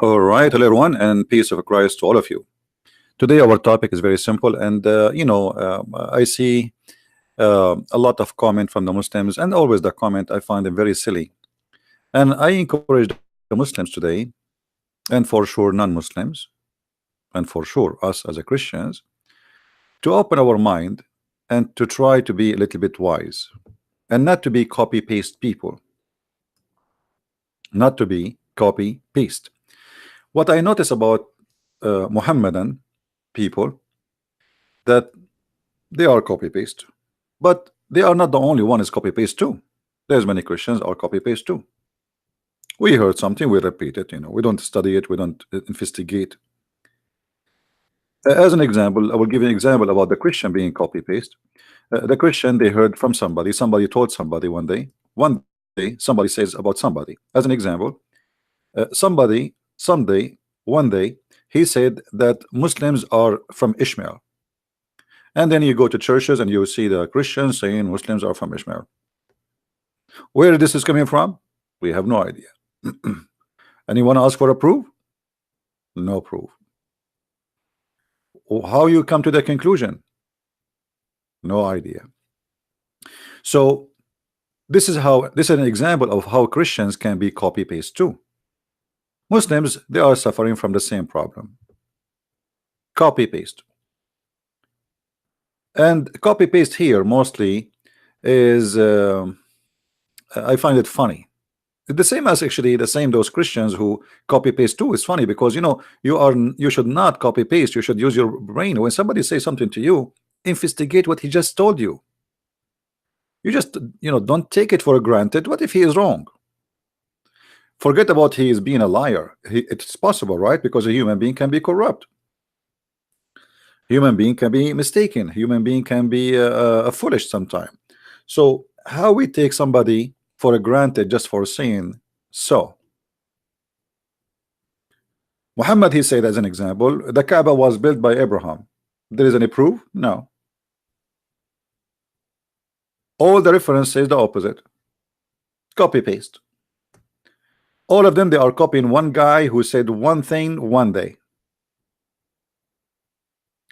All right, hello everyone, and peace of Christ to all of you. Today, our topic is very simple, and I see a lot of comment from the Muslims, and always the comment I find them very silly. And I encourage the Muslims today, and for sure non-Muslims, and for sure us as a Christians, to open our mind and to try to be a little bit wise, and not to be copy paste people, not to be copy paste. What I notice about Muhammadan people, that they are copy paste, but they are not the only one is copy paste too. There's many Christians are copy paste too. We heard something, we repeat it. We don't study it, we don't investigate. As an example, I will give you an example about the Christian being copy paste. The Christian, they heard from somebody told somebody one day somebody says about somebody. As an example, somebody someday one day he said that Muslims are from Ishmael. And then you go to churches and you see the Christians saying Muslims are from Ishmael. Where this is coming from, we have no idea. Anyone ask for a proof? No proof. How you come to the conclusion? No idea. So this is an example of how Christians can be copy paste too. Muslims, they are suffering from the same problem. Copy paste. And copy paste here mostly is I find it funny. The same as actually the same those Christians who copy paste too is funny, because you should not copy paste, you should use your brain. When somebody says something to you, investigate what he just told you. You just don't take it for granted. What if he is wrong? Forget about he is being a liar. It's possible, right? Because a human being can be corrupt. Human being can be mistaken. Human being can be foolish sometime. So how we take somebody for granted just for saying so? Muhammad, he said as an example, the Kaaba was built by Abraham. There is any proof? No. All the reference says the opposite. Copy paste. All of them, they are copying one guy who said one thing one day.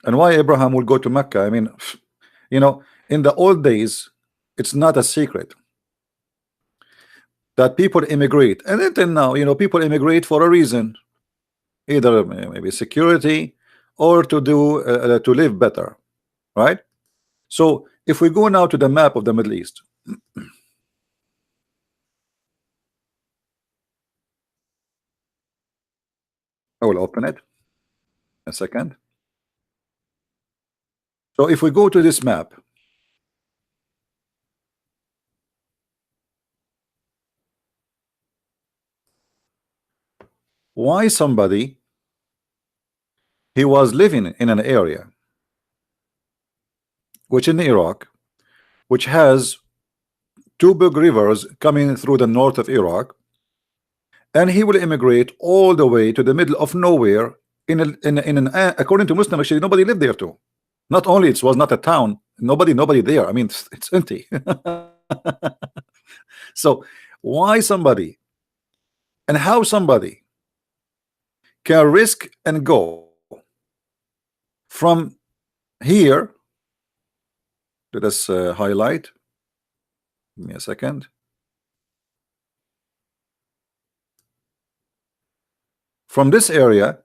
And why Abraham will go to Mecca? I mean, in the old days, it's not a secret that people immigrate, and until now, people immigrate for a reason, either maybe security or to do to live better, right? So if we go now to the map of the Middle East, I will open it a second. So if we go to this map, why somebody he was living in an area which in Iraq, which has two big rivers coming through the north of Iraq, and he will immigrate all the way to the middle of nowhere in an according to Muslim, actually nobody lived there too. Not only it was not a town, nobody there. I mean, it's empty. So why somebody and how somebody can risk and go from here? Let us highlight. Give me a second. From this area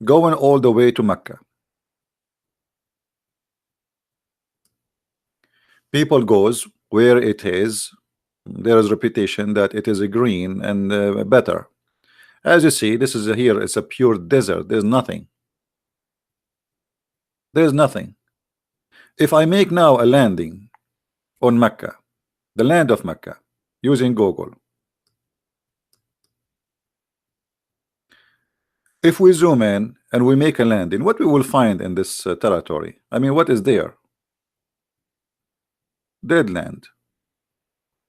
going all the way to Mecca. People goes where it is. There is reputation that it is a green and better. As you see, this is here. It's a pure desert. There's nothing. There's nothing. If I make now a landing on Mecca, the land of Mecca, using Google, if we zoom in and we make a landing, what we will find in this territory? I mean, what is there? Dead land.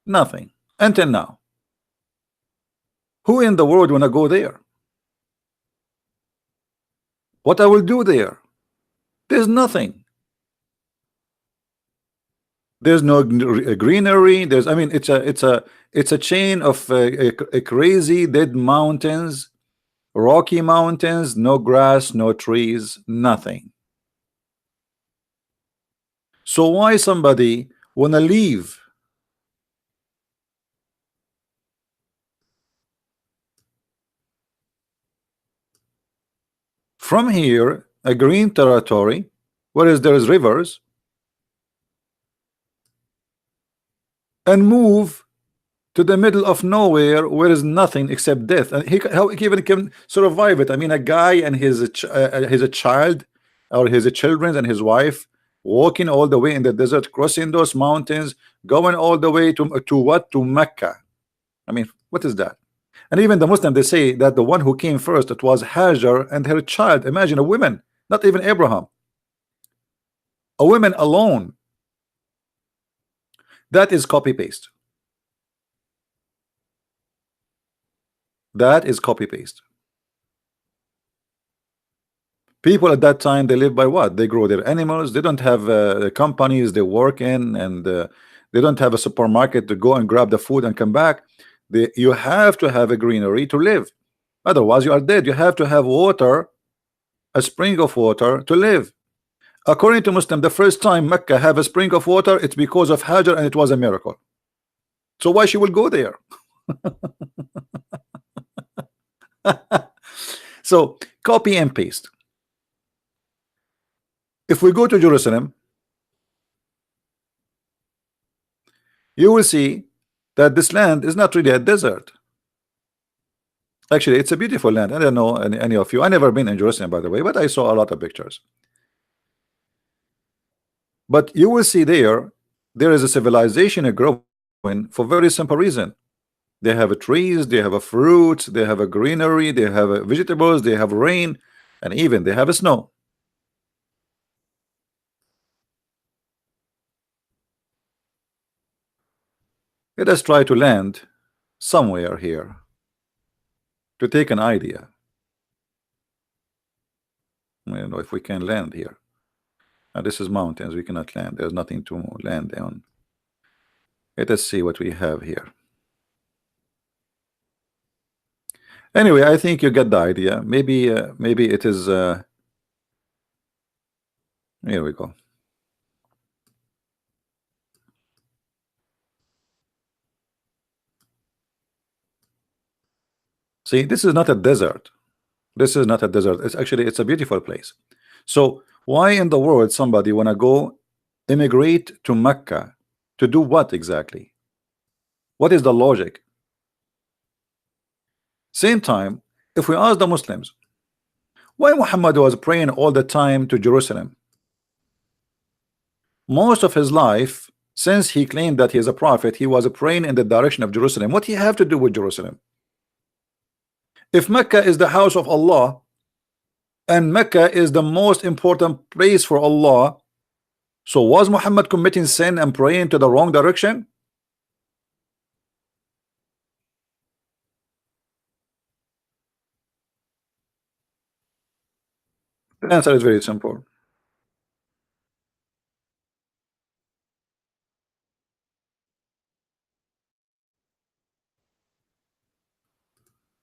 Nothing until now. Who in the world wanna go there? What I will do there? There's nothing. There's no greenery. I mean, it's a chain of crazy dead mountains. Rocky mountains, no grass, no trees, nothing. So why somebody wanna leave from here, a green territory, whereas there is rivers, and move to the middle of nowhere where is nothing except death? And how he even can survive it? I mean, a guy and his child, or his children and his wife, walking all the way in the desert, crossing those mountains, going all the way to what? To Mecca. I mean, what is that? And even the Muslim, they say that the one who came first, it was Hajar and her child. Imagine a woman, not even Abraham, a woman alone. That is copy paste. That is copy paste. People at that time, they live by what? They grow their animals. They don't have companies they work in, and they don't have a supermarket to go and grab the food and come back. You have to have a greenery to live. Otherwise, you are dead. You have to have water, a spring of water to live. According to Muslim, the first time Mecca have a spring of water, it's because of Hajar, and it was a miracle. So why she will go there? So copy and paste. If we go to Jerusalem, you will see that this land is not really a desert. Actually, it's a beautiful land. I don't know any of you. I never been in Jerusalem, by the way, but I saw a lot of pictures. But you will see there is a civilization growing for very simple reason. They have a trees, they have a fruits, they have a greenery, they have a vegetables, they have rain, and even they have a snow. Let us try to land somewhere here to take an idea. I don't know if we can land here. This is mountains. We cannot land. There's nothing to land on. Let us see what we have here. Anyway, I think you get the idea. Maybe it is. Here we go. See, this is not a desert. This is not a desert. It's a beautiful place. So why in the world somebody wanna go immigrate to Mecca to do what exactly? What is the logic? Same time, if we ask the Muslims, why Muhammad was praying all the time to Jerusalem? Most of his life, since he claimed that he is a prophet, he was praying in the direction of Jerusalem. What do you have to do with Jerusalem? If Mecca is the house of Allah, and Mecca is the most important place for Allah, so was Muhammad committing sin and praying to the wrong direction? The answer is very simple.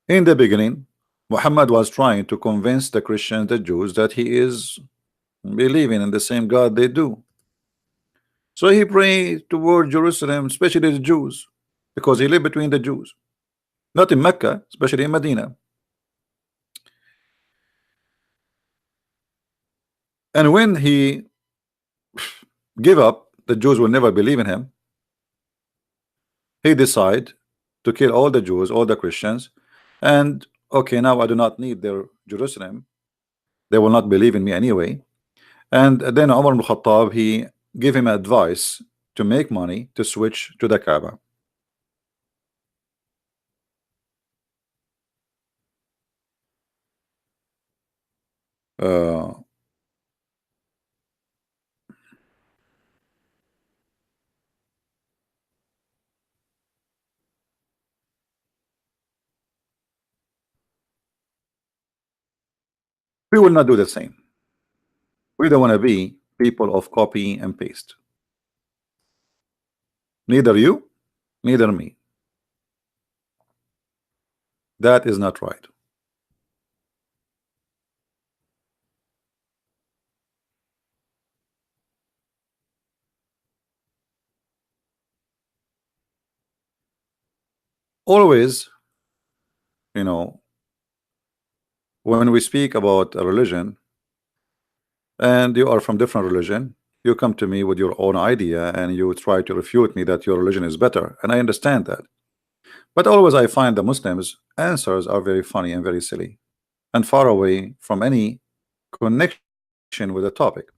In the beginning, Muhammad was trying to convince the Christians, the Jews, that he is believing in the same God they do. So he prayed toward Jerusalem, especially the Jews, because he lived between the Jews, not in Mecca, especially in Medina. And when he gave up, the Jews will never believe in him. He decided to kill all the Jews, all the Christians, and okay, now I do not need their Jerusalem. They will not believe in me anyway. And then Umar ibn Khattab, he gave him advice to make money to switch to the Kaaba. Uh, we will not do the same. We don't want to be people of copy and paste. Neither you, neither me. That is not right. Always, you know, when we speak about a religion and you are from different religion, you come to me with your own idea and you try to refute me that your religion is better, and I understand that. But always I find the Muslims answers are very funny and very silly and far away from any connection with the topic.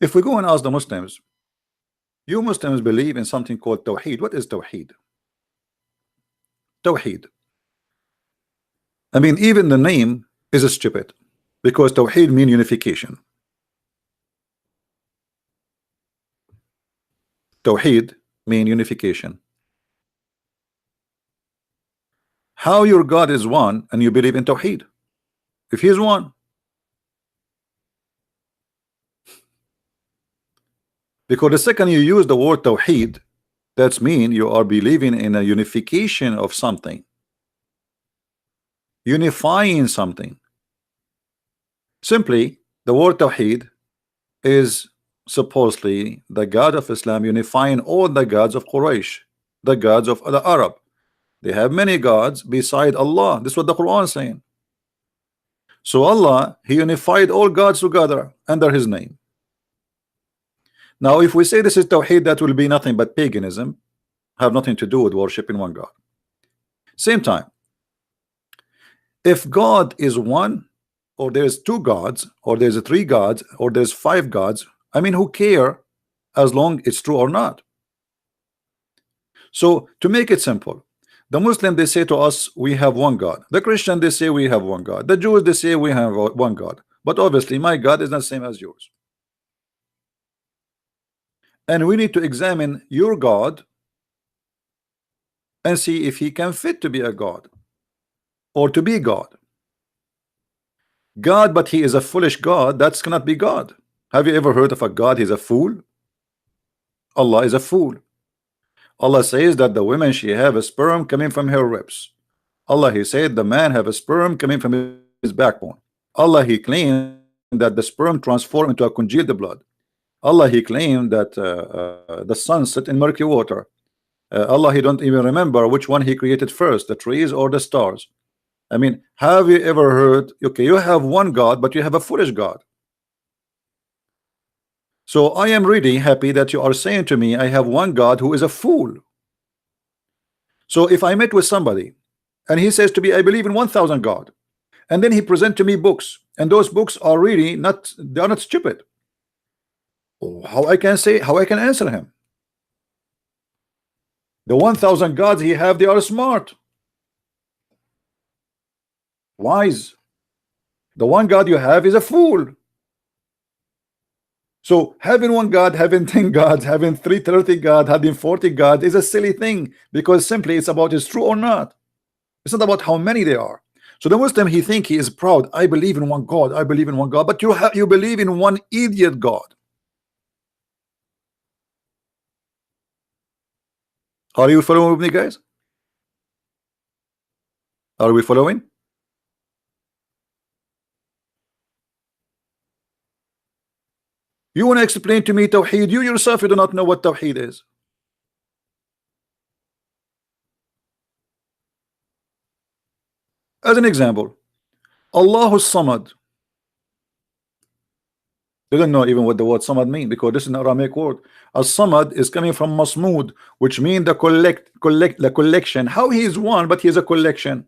If we go and ask the Muslims, you Muslims believe in something called Tawheed. What is Tawheed? Tawheed. I mean, even the name is stupid because Tawheed means unification. Tawheed means unification. How your God is one and you believe in Tawheed? If he is one, because the second you use the word Tawheed, that's mean you are believing in a unification of something, unifying something. Simply, the word Tawheed is supposedly the God of Islam unifying all the gods of Quraysh, the gods of the Arab. They have many gods beside Allah. This is what the Quran is saying. So Allah, he unified all gods together under his name. Now if we say this is Tawheed, that will be nothing but paganism, have nothing to do with worshiping one God. Same time, if God is one, or there's two gods, or there's three gods, or there's five gods, I mean, who care as long it's true or not? So to make it simple, the Muslim, they say to us we have one God. The Christian, they say we have one God. The Jews, they say we have one God. But obviously my God is not the same as yours. And we need to examine your God and see if he can fit to be a God or to be God. God, but he is a foolish God, that's cannot be God. Have you ever heard of a God? He's a fool. Allah is a fool. Allah says that the woman, she have a sperm coming from her ribs. Allah, he said the man have a sperm coming from his backbone. Allah, he claimed that the sperm transformed into a congealed blood. Allah, he claimed that the sun set in murky water. Allah, he don't even remember which one he created first, the trees or the stars. I mean, have you ever heard, okay, you have one God, but you have a foolish God. So I am really happy that you are saying to me I have one God who is a fool. So if I met with somebody and he says to me I believe in 1,000 God, and then he present to me books, and those books are really not, they are not stupid, how I can say, how I can answer him? The 1,000 gods he have, they are smart, wise. The one God you have is a fool. So having one God, having 10 gods, having 330 God, having 40 God is a silly thing, because simply it's about is true or not. It's not about how many they are. So the Muslim, he think he is proud. I believe in one God. I believe in one God. But you believe in one idiot God. Are you following with me, guys? Are we following? You want to explain to me Tawheed? You yourself, you do not know what Tawheed is. As an example, Allahu Samad. They don't know even what the word Samad mean, because this is an Aramaic word. As-Samad is coming from Masmud, which means the collection. How he is one, but he is a collection.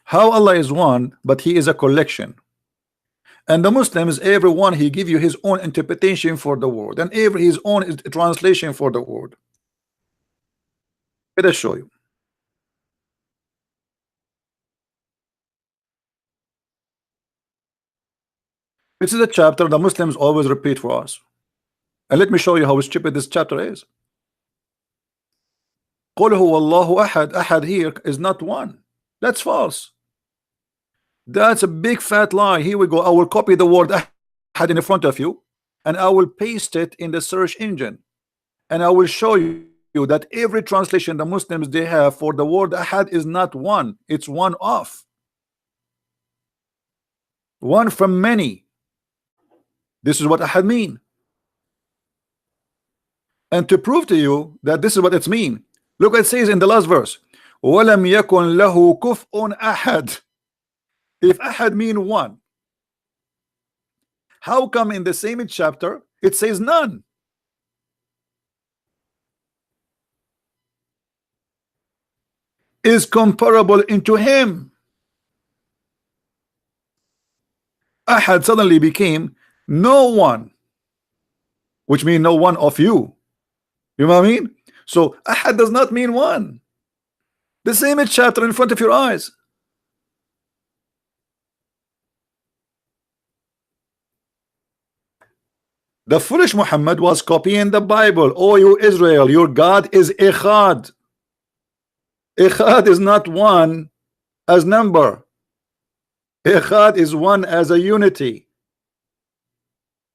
How Allah is one, but he is a collection. And the Muslims, everyone, he give you his own interpretation for the word, and every his own translation for the word. Let us show you. This is a chapter the Muslims always repeat for us. And let me show you how stupid this chapter is. قُلْ هُوَ اللَّهُ أَحَدٌ. Ahad here is not one. That's false. That's a big fat lie. Here we go. I will copy the word ahad in front of you, and I will paste it in the search engine, and I will show you that every translation the Muslims they have for the word ahad is not one. It's one off. One from many. This is what ahad mean. And to prove to you that this is what it's mean, look what it says in the last verse. وَلَمْ يَكُنْ لَهُ كُفْءٌ أَحَدٌ. If ahad mean one, how come in the same chapter it says none? Is comparable into him. Ahad suddenly became no one, which means no one of you. You know what I mean? So ahad does not mean one. The same chapter in front of your eyes. The foolish Muhammad was copying the Bible. Oh, you Israel, your God is Echad. Echad is not one as number. Echad is one as a unity.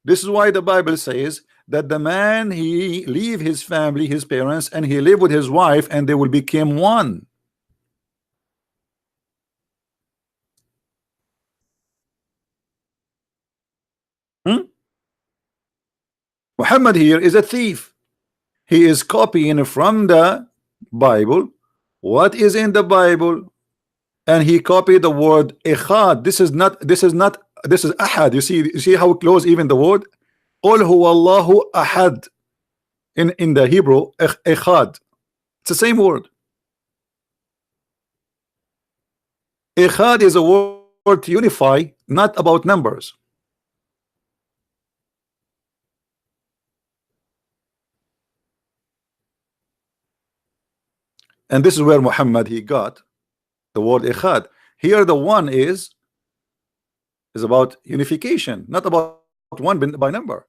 This is why the Bible says that the man, he leave his family, his parents, and he live with his wife, and they will become one. Muhammad here is a thief. He is copying from the Bible what is in the Bible, and he copied the word echad. This is ahad. You see how close even the word Qul huwa Allahu ahad in the Hebrew, echad. It's the same word. Echad is a word to unify, not about numbers. And this is where Muhammad he got the word echad. Here the one is about unification, not about one by number.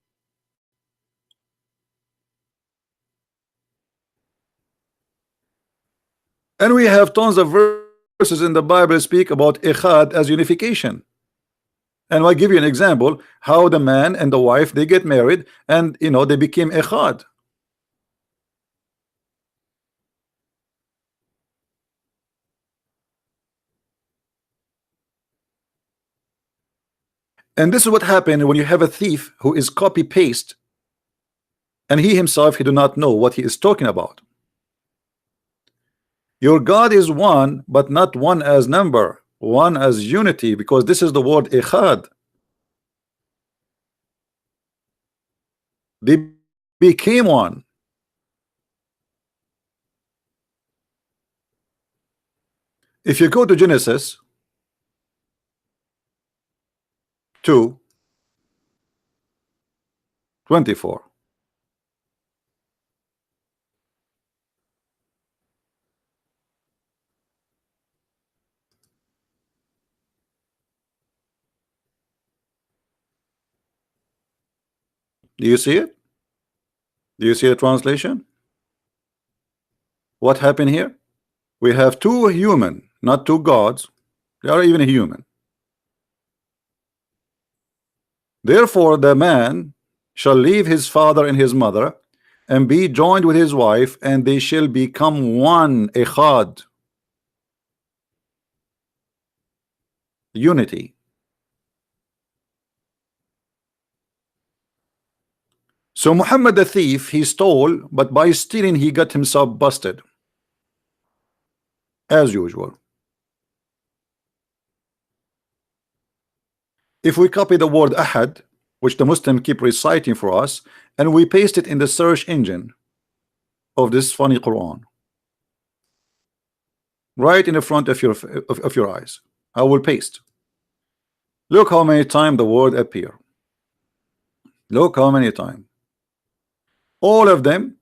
And we have tons of verses in the Bible speak about echad as unification. And I'll give you an example how the man and the wife they get married, and you know they became echad. And this is what happened when you have a thief who is copy paste, and he himself he do not know what he is talking about. Your God is one, but not one as number, one as unity, because this is the word echad. They became one. If you go to Genesis 2:24, do you see it? Do you see the translation? What happened here? We have two human, not two gods. They are even human. Therefore the man shall leave his father and his mother and be joined with his wife, and they shall become one, echad, unity. So Muhammad the thief, he stole, but by stealing he got himself busted as usual. If we copy the word ahad, which the Muslim keep reciting for us, and we paste it in the search engine of this funny Quran, right in the front of your eyes, I will paste. Look how many times the word appear. Look how many times. All of them.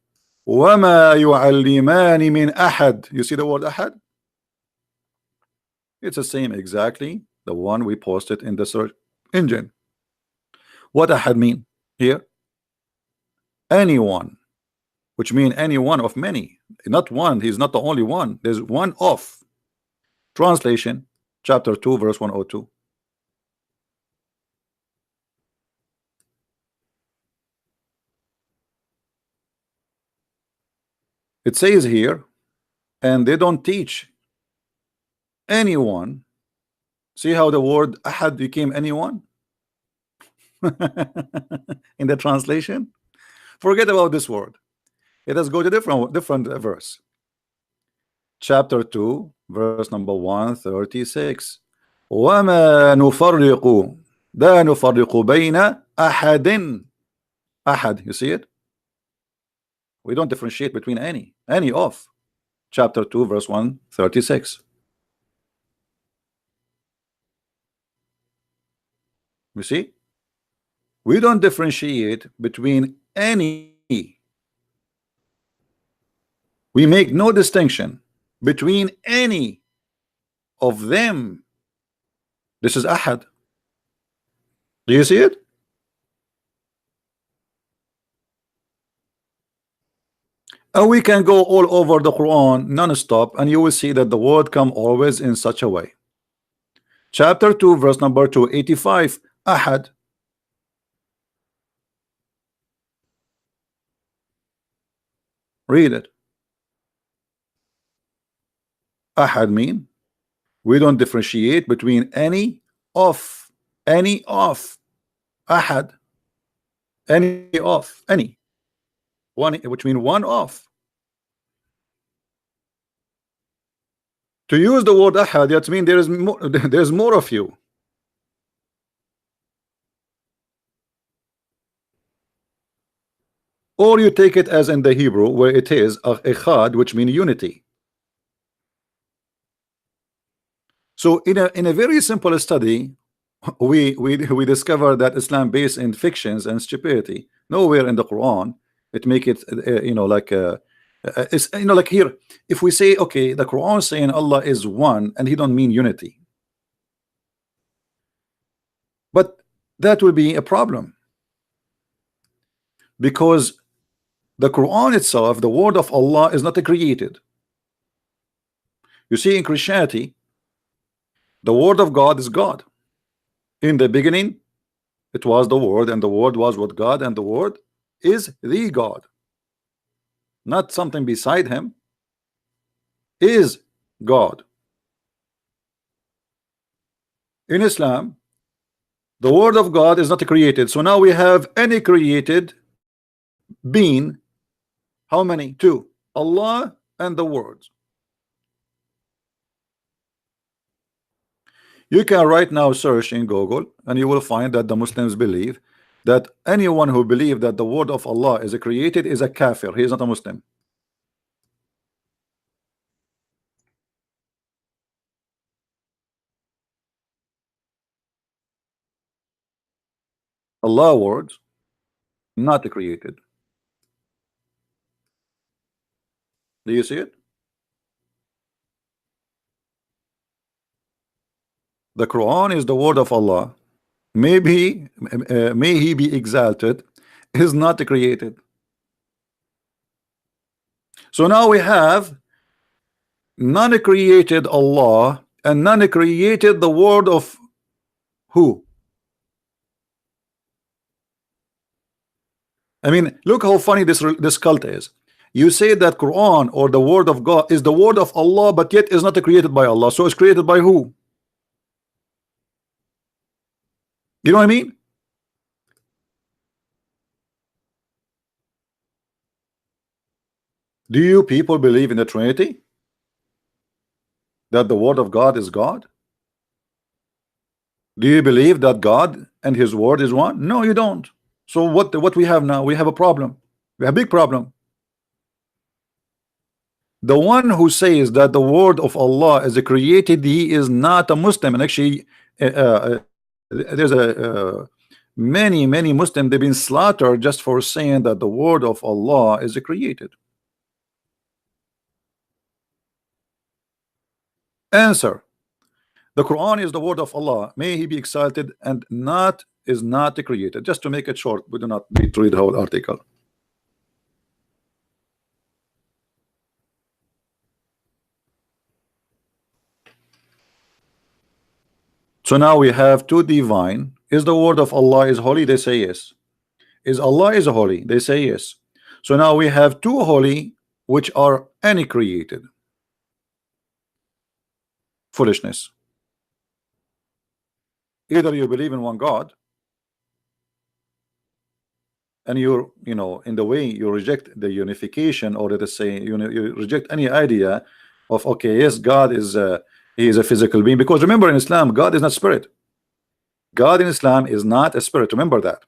وَمَا يُعَلِّمَانِ مِنْ أَحَدٍ. You see the word ahad? It's the same exactly the one we posted in the search engine. What ahad mean here? Anyone, which mean any one of many, not one. He's not the only one. There's one of. Translation chapter 2 verse 102. It says here, and they don't teach anyone. See how the word ahad became anyone in the translation? Forget about this word. Let us go to different verse. Chapter 2, verse number 136. وما نفرق لا نفرق بين أحد. أحد, you see it? We don't differentiate between any of. Chapter 2, verse 136. You see? We don't differentiate between any. We make no distinction between any of them. This is ahad. Do you see it? And we can go all over the Quran non-stop, and you will see that the word come always in such a way. Chapter 2, verse number 285. Ahad. Read it. Ahad mean we don't differentiate between any of. Ahad. Any one, which mean one of. To use the word ahad, that means there is more, there's more of you. Or you take it as in the Hebrew where it is echad, which means unity. So in a very simple study, we discover that Islam based in fictions and stupidity. Nowhere in the Quran it make it it's like here, if we say okay, the Quran saying Allah is one and he don't mean unity, but that will be a problem, because the Quran itself, the word of Allah, is not created. You see, in Christianity, the word of God is God. In the beginning it was the word, and the word was with God, and the word is the God, not something beside him, is God. In Islam, the word of God is not created. So now we have any created being. How many? Two: Allah and the word. You can right now search in Google and you will find that the Muslims believe that anyone who believes that the word of Allah is created is a kafir. He is not a Muslim. Allah words not created. Do you see it? The Quran is the word of Allah. Maybe may he be exalted, is not created. So now we have none created Allah and none created the word of who? I mean, look how funny this cult is. You say that Quran or the word of God is the word of Allah, but yet is not created by Allah. So it's created by who? You know what I mean? Do you people believe in the Trinity? That the word of God is God? Do you believe that God and his word is one? No, you don't. So what we have now? We have a problem. We have a big problem. The one who says that the word of Allah is created, he is not a Muslim. And actually there's many Muslims, they've been slaughtered just for saying that the word of Allah is created. Answer: the Quran is the word of Allah, may he be exalted, and is not created. Just to make it short, we do not need to read the whole article. So now we have two divine. Is the word of Allah is holy? They say yes. Is Allah is holy? They say yes. So now we have two holy which are any created. Foolishness. Either you believe in one God and in the way you reject the unification, or let us say you reject any idea of, okay, yes, God is he is a physical being, because remember, in Islam God is not spirit. God in Islam is not a spirit, remember that.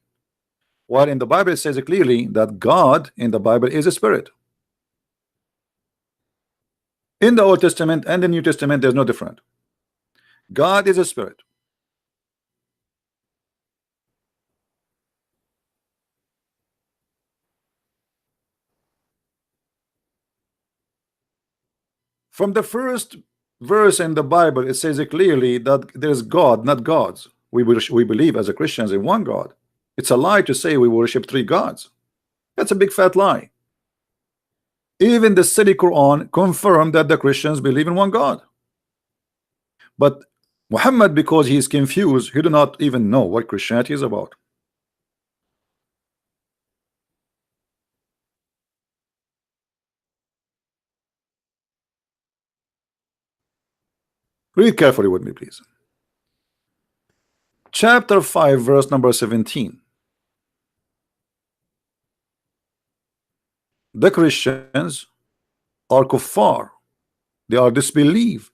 While in the Bible it says clearly that God in the Bible is a spirit. In the Old Testament and the New Testament there's no different. God is a spirit. From the first verse in the Bible, it says clearly that there's God, not gods. We believe as a Christians in one God. It's a lie to say we worship three gods. That's a big fat lie. Even the silly Quran confirmed that the Christians believe in one God. But Muhammad, because he is confused, he do not even know what Christianity is about. Read carefully with me, please. Chapter 5, verse number 17. The Christians are kuffar. They are disbelief.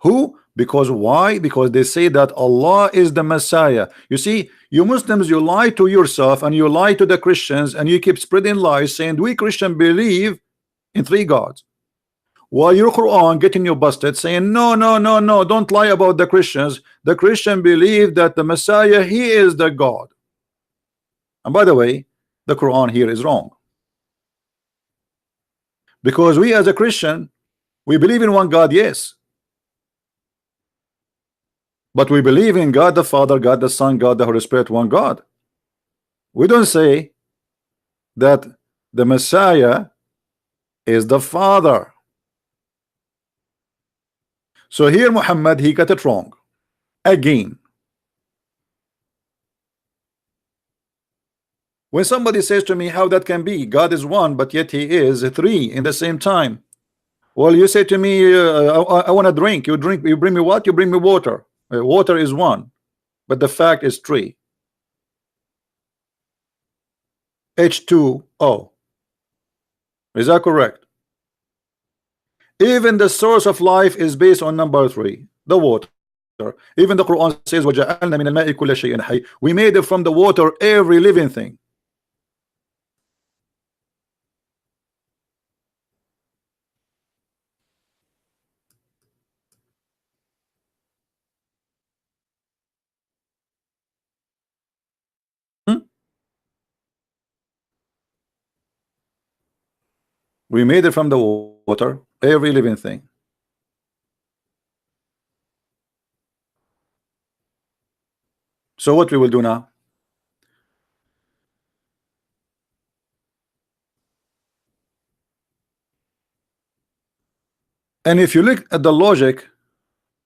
Who? Because why? Because they say that Allah is the Messiah. You see, you Muslims, you lie to yourself and you lie to the Christians, and you keep spreading lies saying we Christians believe in three gods, while your Quran getting you busted saying no, no, no, no, don't lie about the Christians. The Christian believe that the Messiah, he is the God. And by the way, the Quran here is wrong, because we as a Christian, we believe in one God, yes, but we believe in God the Father, God the Son, God the Holy Spirit, one God. We don't say that the Messiah is the Father. So here Muhammad, he got it wrong again. When somebody says to me how that can be, God is one but yet he is three in the same time. Well, you say to me, I want to drink. You drink, you bring me what? You bring me water. Water is one, but the fact is three. H2O. Is that correct? Even the source of life is based on number three, the water. Even the Quran says وَجَعَلْنَا مِنَ الْمَاءِ كُلَّ شَيْءٍ حَيٍّ. We made it from the water every living thing. Hmm? We made it from the water every living thing. So what we will do now? And if you look at the logic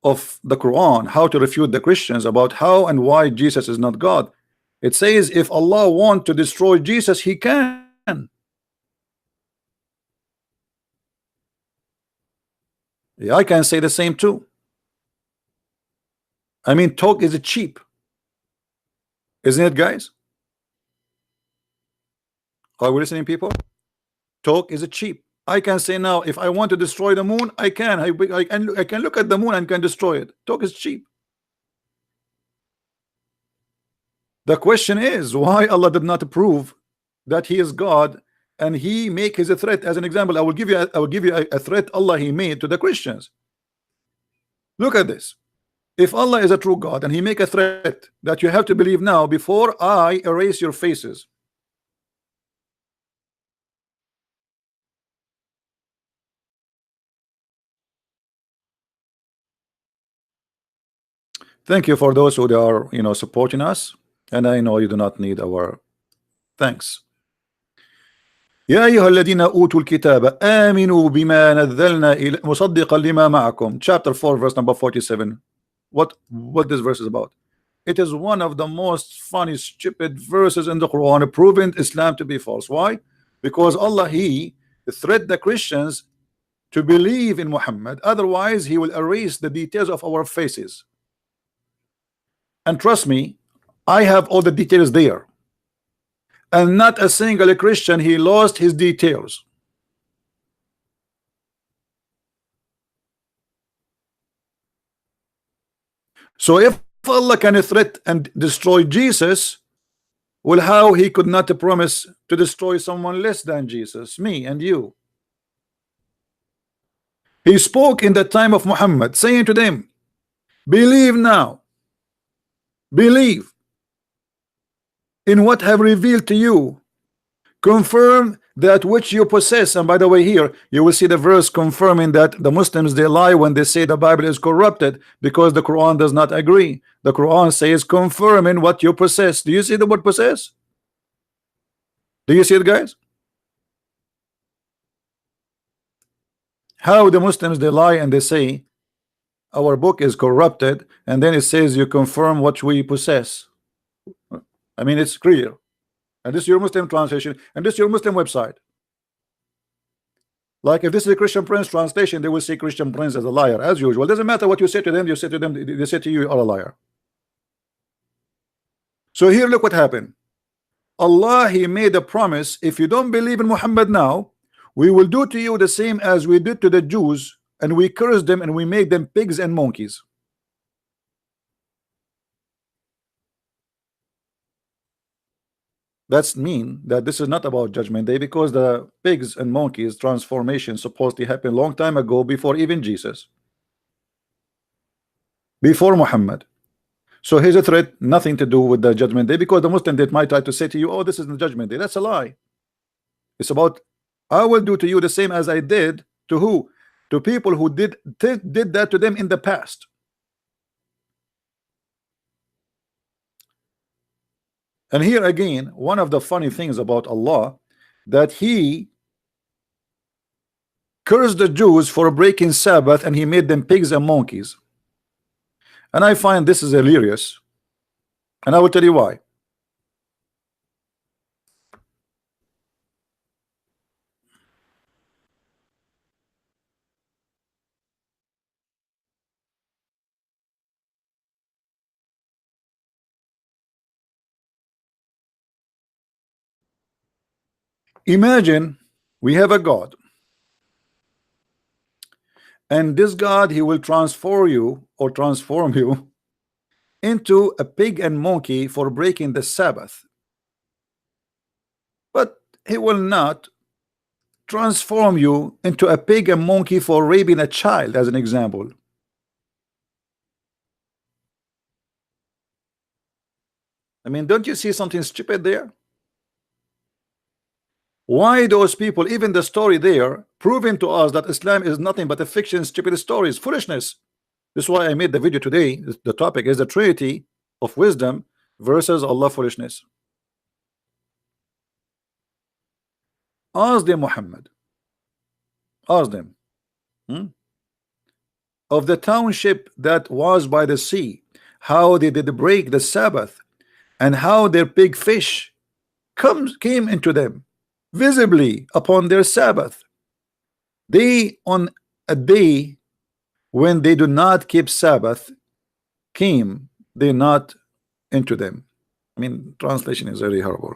of the Quran, how to refute the Christians about how and why Jesus is not God, it says if Allah want to destroy Jesus, he can. Yeah, I can say the same too. I mean, talk is cheap, isn't it, guys? Are we listening, people? Talk is cheap. I can say now, if I want to destroy the moon, I can. I can look at the moon and can destroy it. Talk is cheap. The question is why Allah did not prove that He is God, and He make His a threat. As an example, I will give you a threat Allah He made to the Christians. Look at this. If Allah is a true God and He make a threat that you have to believe now before I erase your faces. Thank you for those who are supporting us, and I know you do not need our thanks. يا أيها الذين أوتوا الكتاب آمنوا بما نزلنا إلى مصدقا لما معكم. Chapter 4 verse number 47. What this verse is about? It is one of the most funny stupid verses in the Quran, proving Islam to be false. Why? Because Allah He threat the Christians to believe in Muhammad, otherwise He will erase the details of our faces. And trust me, I have all the details there. and not a single Christian he lost his details. So if Allah can threat and destroy Jesus, well, how he could not promise to destroy someone less than Jesus, me and you? He spoke in the time of Muhammad, saying to them, believe now, believe in what I have revealed to you, confirm that which you possess. And by the way, here you will see the verse confirming that the Muslims, they lie when they say the Bible is corrupted, because the Quran does not agree. The Quran says confirming what you possess. Do you see the word possess? Do you see it, guys? How the Muslims, they lie and they say our book is corrupted, and then it says you confirm what we possess. I mean, it's clear. And this is your Muslim translation, and this is your Muslim website. Like if this is a Christian Prince translation, they will say Christian Prince as a liar, as usual. It doesn't matter what you say to them, they say to you, you are a liar. So here, look what happened. Allah, he made a promise, if you don't believe in Muhammad now, we will do to you the same as we did to the Jews, and we cursed them and we made them pigs and monkeys. That's mean that this is not about Judgment Day, because the pigs and monkeys transformation supposedly happened long time ago, before even Jesus, before Muhammad. So here's a threat, nothing to do with the Judgment Day, because the Muslim, that might try to say to you, oh, this is the Judgment Day. That's a lie. It's about, I will do to you the same as I did to who? To people who did that to them in the past. And here again, one of the funny things about Allah, that he cursed the Jews for breaking Sabbath, and he made them pigs and monkeys. And I find this is hilarious, and I will tell you why. Imagine we have a God, and this God, he will transform you into a pig and monkey for breaking the Sabbath, but he will not transform you into a pig and monkey for raping a child, as an example. I mean, don't you see something stupid there? Why those people, even the story there, proving to us that Islam is nothing but a fiction, stupid stories, foolishness. This is why I made the video today. The topic is the Trinity of wisdom versus Allah foolishness. Ask them, Muhammad. Ask them. Of the township that was by the sea, how they did break the Sabbath, and how their big fish came into them visibly upon their Sabbath. They, on a day when they do not keep Sabbath, came they not into them. I mean, translation is very horrible.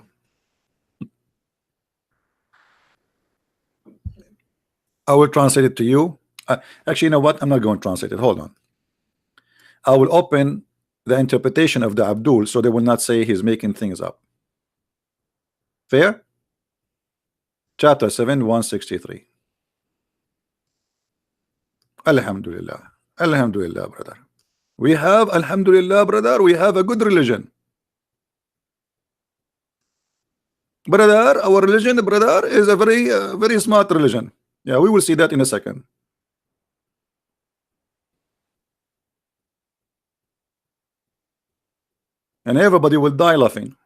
I will translate it to you. Actually, you know what? I'm not going to translate it. Hold on. I will open the interpretation of the Abdul, so they will not say he's making things up. Fair? Chapter 7, 163. Alhamdulillah. Alhamdulillah, brother. We have, Alhamdulillah, brother, we have a good religion. Brother, our religion, brother, is a very smart religion. Yeah, we will see that in a second. And everybody will die laughing.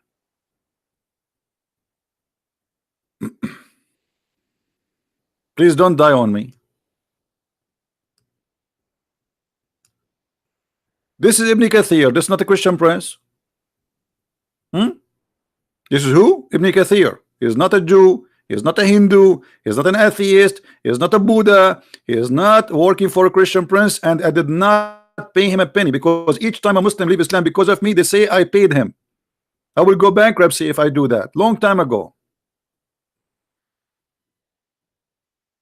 Please don't die on me. This is Ibn Kathir. This is not a Christian Prince. This is who? Ibn Kathir. He is not a Jew. He is not a Hindu. He is not an atheist. He is not a Buddha. He is not working for a Christian Prince. And I did not pay him a penny, because each time a Muslim leave Islam because of me, they say I paid him. I will go bankruptcy if I do that. Long time ago.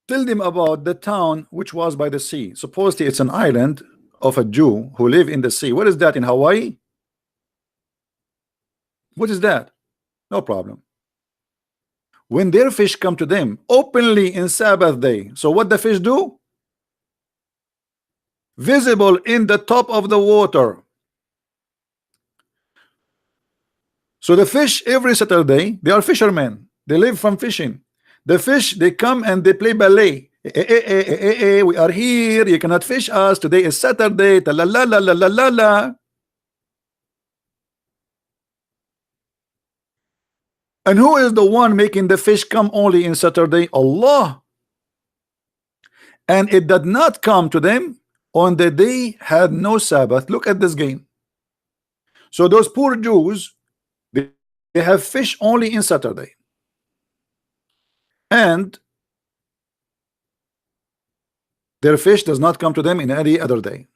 Tell them about the town which was by the sea. Supposedly it's an island of a Jew who live in the sea. What is that in Hawaii? What is that? No problem. When their fish come to them openly in Sabbath day, so what the fish do? Visible in the top of the water. So the fish every Saturday, they are fishermen. They live from fishing. The fish, they come and they play ballet. We are here. You cannot fish us. Today is Saturday. Ta la la la la la la la. And who is the one making the fish come only in Saturday? Allah. And it did not come to them on the day had no Sabbath. Look at this game. So those poor Jews, they have fish only in Saturday. And their fish does not come to them in any other day.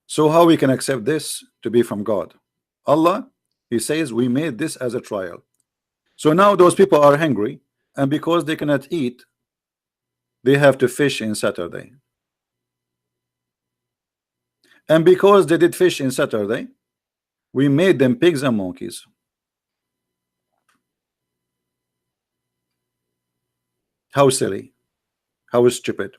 So how we can accept this to be from God? Allah, he says we made this as a trial. So now those people are hungry, and because they cannot eat, they have to fish in Saturday. And because they did fish in Saturday, we made them pigs and monkeys. How silly, how stupid.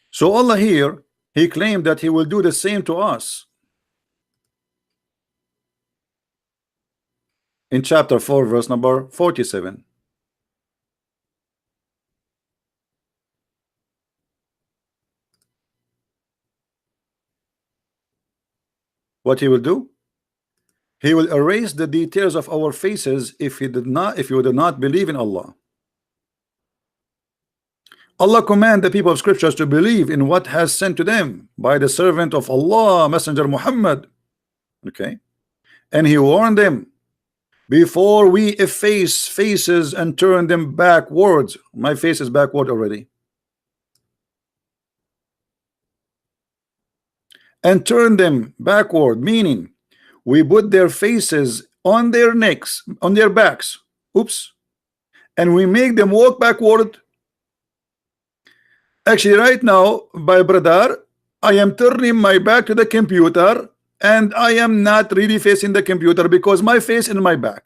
So Allah here, he claimed that he will do the same to us. In chapter 4 verse number 47. What he will do? He will erase the details of our faces if you did not believe in Allah. Allah command the people of scriptures to believe in what has sent to them by the servant of Allah, Messenger Muhammad. Okay, and he warned them, before we efface faces and turn them backwards. My face is backward already. And turn them backward, meaning we put their faces on their necks, on their backs. Oops. And we make them walk backward. Actually, right now, my brother, I am turning my back to the computer, and I am not really facing the computer because my face is in my back.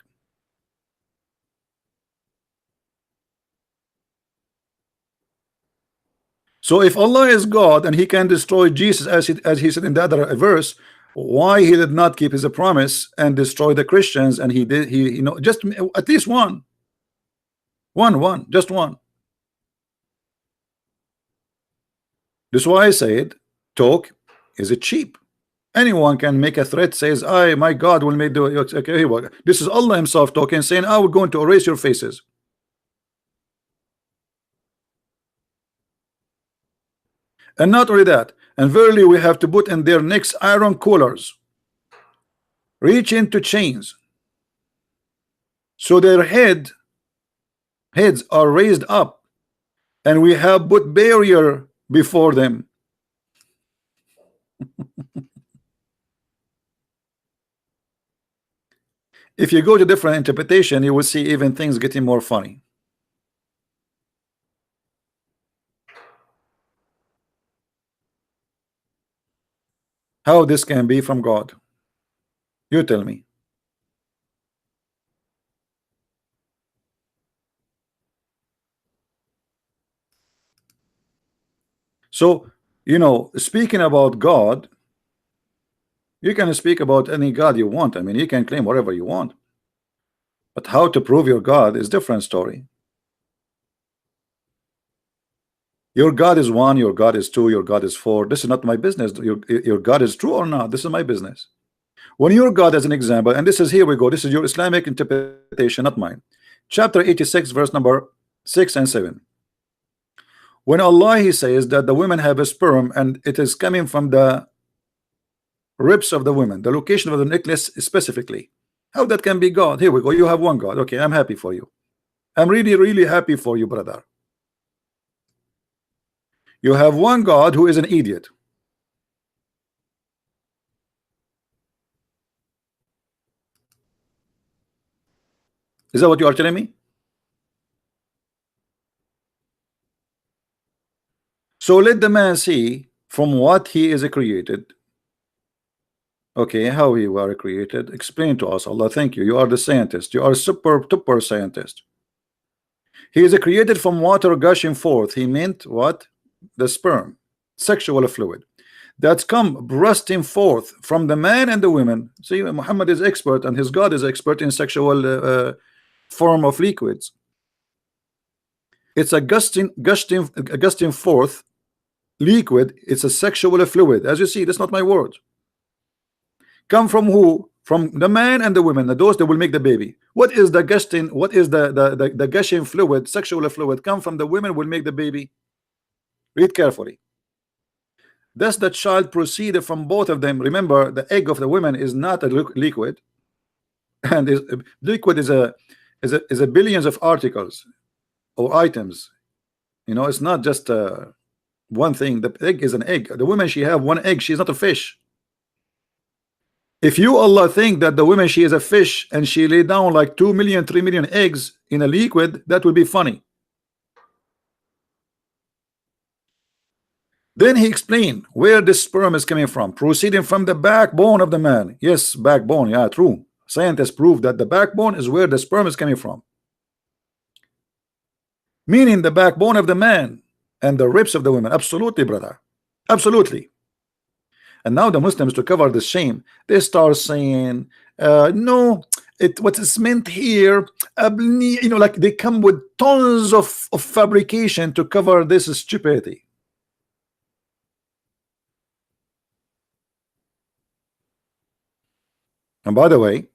So if Allah is God and he can destroy Jesus as he said in the other verse, why he did not keep his promise and destroy the Christians? And he did, you know, just at least one, just one. This is why I said talk is it cheap. Anyone can make a threat, says I, my God will make the okay, this is Allah himself talking, saying I will going to erase your faces. And not only that, and verily we have to put in their necks iron collars, reach into chains, so their heads are raised up, and we have put barrier before them. If you go to different interpretation, you will see even things getting more funny. How this can be from God? You tell me. So, you know, speaking about God, you can speak about any God you want. I mean, you can claim whatever you want. But how to prove your God is different story. Your God is one, your God is two, your God is four. This is not my business. Your God is true or not. This is my business. When your God, as an example, and this is, here we go, this is your Islamic interpretation, not mine. Chapter 86 verse number 6 and 7. When Allah, he says that the women have a sperm and it is coming from the ribs of the women, the location of the necklace specifically. How that can be God? Here we go. You have one God. Okay, I'm happy for you. I'm really, really happy for you, brother. You have one God who is an idiot. Is that what you are telling me? So let the man see from what he is created. Okay, how you are created? Explain to us, Allah. Thank you. You are the scientist. You are a super scientist. He is created from water gushing forth. He meant what? The sperm, sexual fluid that's come bursting forth from the man and the women. See, Muhammad is expert and his God is expert in sexual form of liquids. It's a gusting forth liquid. It's a sexual fluid. As you see, that's not my word. Come from who? From the man and the women, those that will make the baby. What is the gusting? What is the gushing fluid, sexual fluid? Come from the women will make the baby. Read carefully. Thus the child proceeded from both of them. Remember, the egg of the women is not a liquid, and liquid is a billions of articles or items. You know, it's not just one thing. The egg is an egg. The woman, she have one egg. She's not a fish. If you, Allah, think that the woman, she is a fish and she lay down like 2 million, 3 million eggs in a liquid, that would be funny. Then he explained where the sperm is coming from, proceeding from the backbone of the man. Yes, backbone. Yeah, true. Scientists prove that the backbone is where the sperm is coming from. Meaning the backbone of the man and the ribs of the women. Absolutely, brother. Absolutely. And now the Muslims, to cover the shame, they start saying, no, what is meant here, you know, like they come with tons of fabrication to cover this stupidity. And by the way,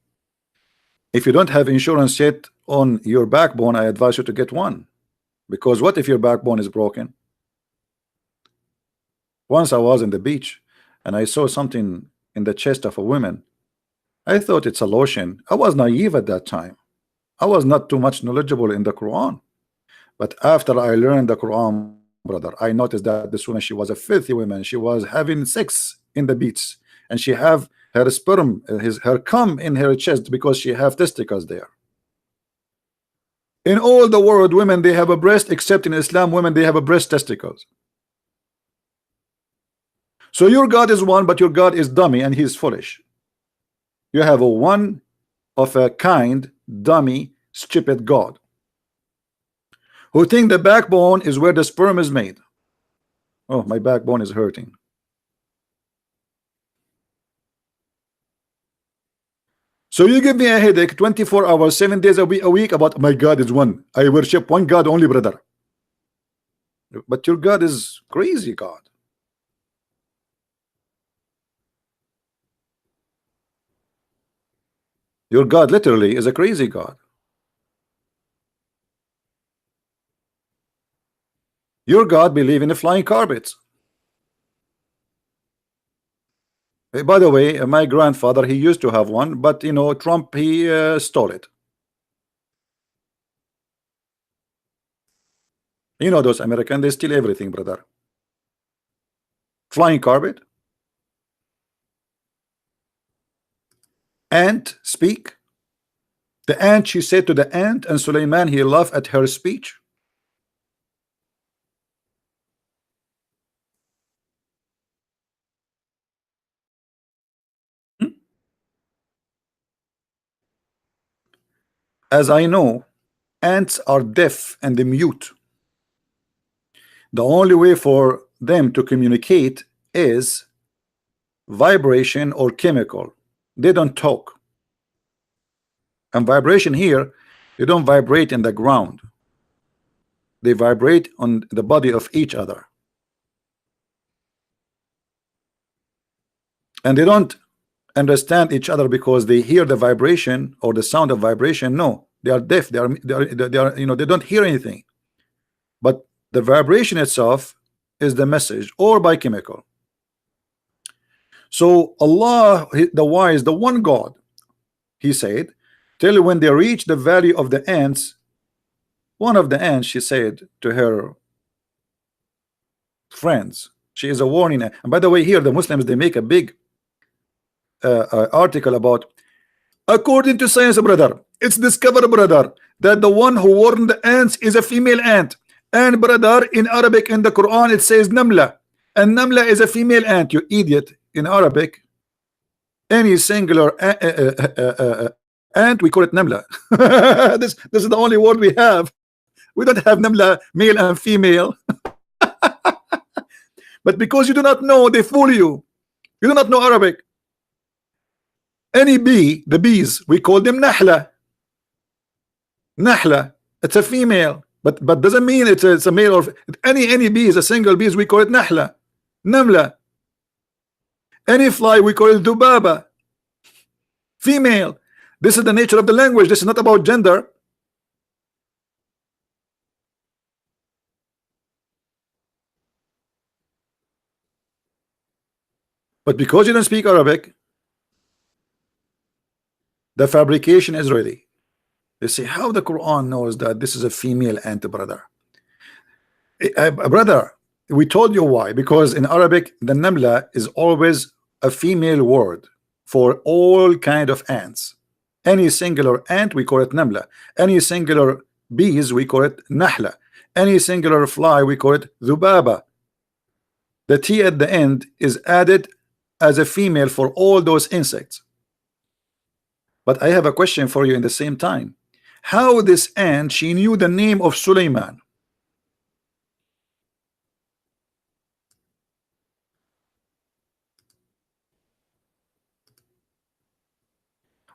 if you don't have insurance yet on your backbone, I advise you to get one. Because what if your backbone is broken? Once I was in the beach and I saw something in the chest of a woman. I thought it's a lotion. I was naive at that time. I was not too much knowledgeable in the Quran. But after I learned the Quran, brother, I noticed that this woman, she was a filthy woman. She was having sex in the beach, and she have her sperm, her cum in her chest because she have testicles there. In all the world, women, they have a breast, except in Islam, women, they have a breast testicles. So your God is one, but your God is dummy and he's foolish. You have a one of a kind, dummy, stupid God who think the backbone is where the sperm is made. Oh, my backbone is hurting. So you give me a headache 24 hours, 7 days a week about my God is one. I worship one God only, brother. But your God is crazy God. Your God literally is a crazy God. Your God believe in the flying carpets. By the way, my grandfather, he used to have one, but you know, Trump, he stole it. You know, those Americans, they steal everything, brother. Flying carpet. Ant speak. The ant, she said to the ant, and Suleiman, he laughed at her speech. As I know, ants are deaf and mute. The only way for them to communicate is vibration or chemical. They don't talk. And vibration here, they don't vibrate in the ground. They vibrate on the body of each other. And they don't understand each other because they hear the vibration or the sound of vibration. No, they are deaf. They are you know, they don't hear anything. But the vibration itself is the message, or by chemical. So Allah, the wise, the one God, he said, till when they reach the value of the ants, one of the ants, she said to her friends, she is a warning. And by the way, here the Muslims, they make a big article about, according to science, brother, it's discovered, brother, that the one who warned the ants is a female ant. And brother, in Arabic, in the Quran, it says namla, and namla is a female ant. You idiot. In Arabic, any singular ant, we call it namla. This is the only word we have. We don't have namla, male and female. But because you do not know, they fool you. You do not know Arabic. Any bee, the bees, we call them nahla. Nahla, it's a female, but doesn't mean it's a male. Or any bee is a single bees, we call it nahla. Namla. Any fly, we call it dubaba. Female. This is the nature of the language. This is not about gender. But because you don't speak Arabic, the fabrication is ready. They say, how the Quran knows that this is a female ant, brother? Brother, we told you why. Because in Arabic, the namla is always a female word for all kind of ants. Any singular ant, we call it namla. Any singular bees, we call it nahla. Any singular fly, we call it dhubaba. The T at the end is added as a female for all those insects. But I have a question for you in the same time. How this ant, she knew the name of Suleiman?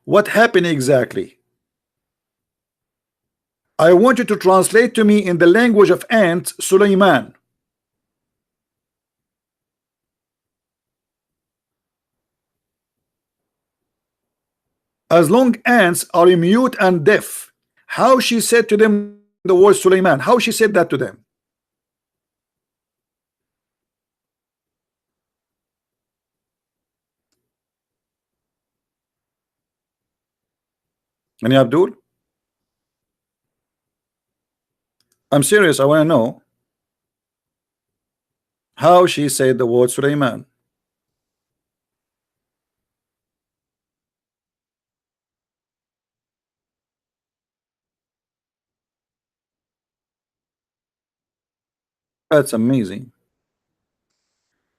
What happened exactly? I want you to translate to me in the language of ants, Suleiman. As long ants are mute and deaf, how she said to them the word Suleiman? How she said that to them? Any Abdul? I'm serious. I want to know how she said the word Suleiman. That's amazing.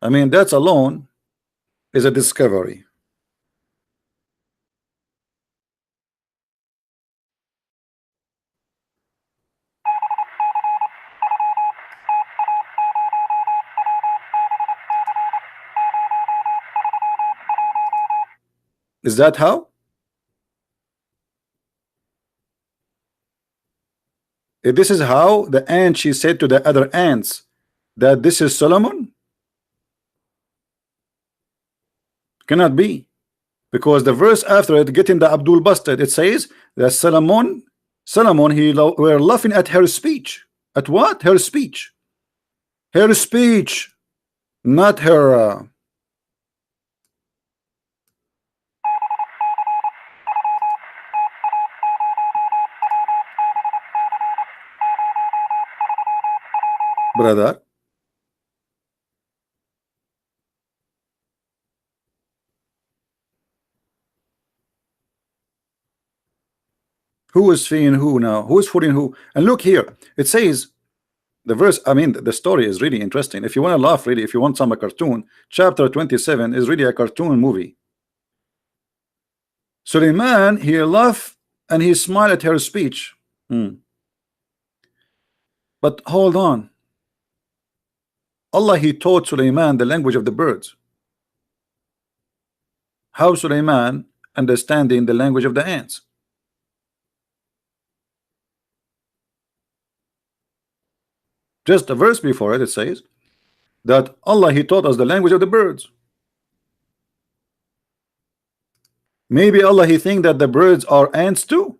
I mean, that's alone is a discovery. Is that how? If this is how the ant, she said to the other ants that this is Solomon, cannot be, because the verse after it, getting the Abdul busted, it says that Solomon, were laughing at her speech. At what? Her speech. Her speech, not her. Brother, who is feeing who now? Who is fooling who? And look here, it says the verse. I mean, the story is really interesting. If you want to laugh, really, if you want some cartoon, chapter 27 is really a cartoon movie. Suleiman, he laughed and he smiled at her speech. But hold on. Allah, he taught Suleiman the language of the birds. How Suleiman understanding the language of the ants? Just a verse before it, it says that Allah, he taught us the language of the birds. Maybe Allah, he think that the birds are ants too.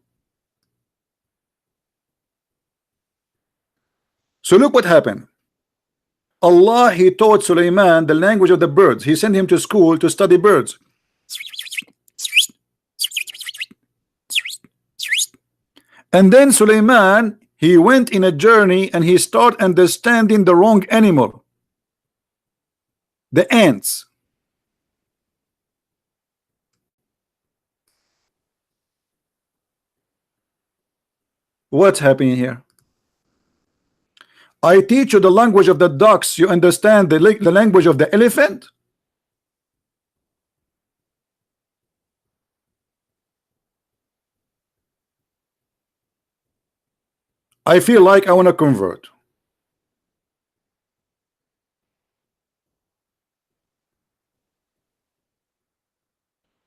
So look what happened. Allah, he taught Sulaiman the language of the birds. He sent him to school to study birds. And then Sulaiman, he went in a journey and he started understanding the wrong animal, the ants. What's happening here? I teach you the language of the ducks, you understand the language of the elephant? I feel like I want to convert.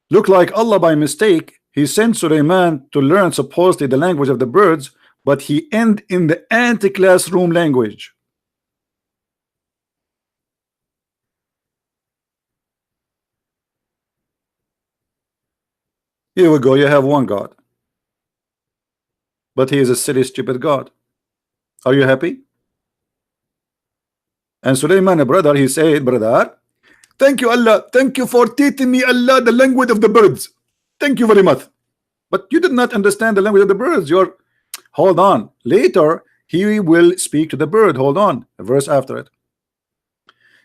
Look like Allah by mistake, he sent Sulaiman to learn supposedly the language of the birds, but he ended in the anti-classroom language. Here we go, you have one God, but he is a silly stupid God. Are you happy? And Sulaiman, brother, he said, brother, thank you Allah, thank you for teaching me Allah the language of the birds, thank you very much. But you did not understand the language of the birds. You're, hold on, later he will speak to the bird. Hold on, a verse after it.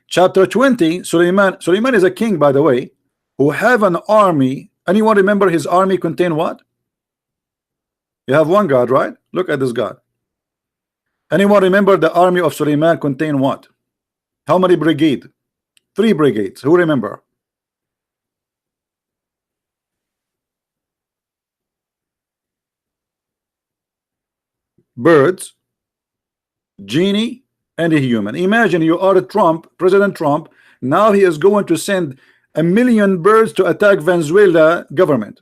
Chapter 20, Sulaiman is a king, by the way, who have an army. Anyone remember his army contain what? You have one God, right? Look at this God. Anyone remember the army of Sulaiman contain what? How many brigades? 3 brigades. Who remember? Birds, genie, and a human. Imagine you are Trump, President Trump. Now he is going to send 1 million birds to attack Venezuela government.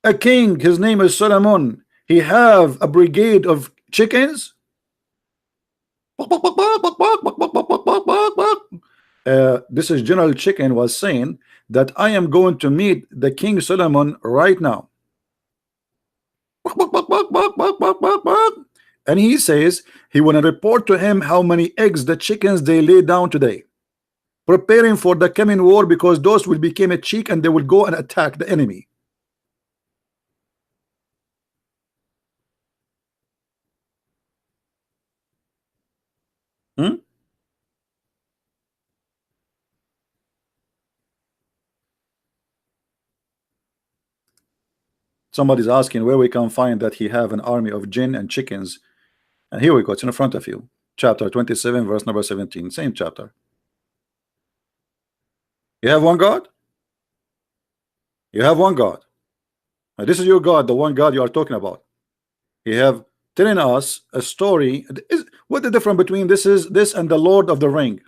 A king, his name is Solomon. He have a brigade of chickens. This is General Chicken was saying that I am going to meet the King Solomon right now. And he says he want to report to him how many eggs the chickens they lay down today, preparing for the coming war, because those will become a cheek and they will go and attack the enemy. Somebody's asking where we can find that he have an army of jinn and chickens. And here we go, it's in front of you. Chapter 27, verse number 17, same chapter. You have one God? You have one God. Now, this is your God, the one God you are talking about. You have telling us a story. What the difference between this and the Lord of the Ring?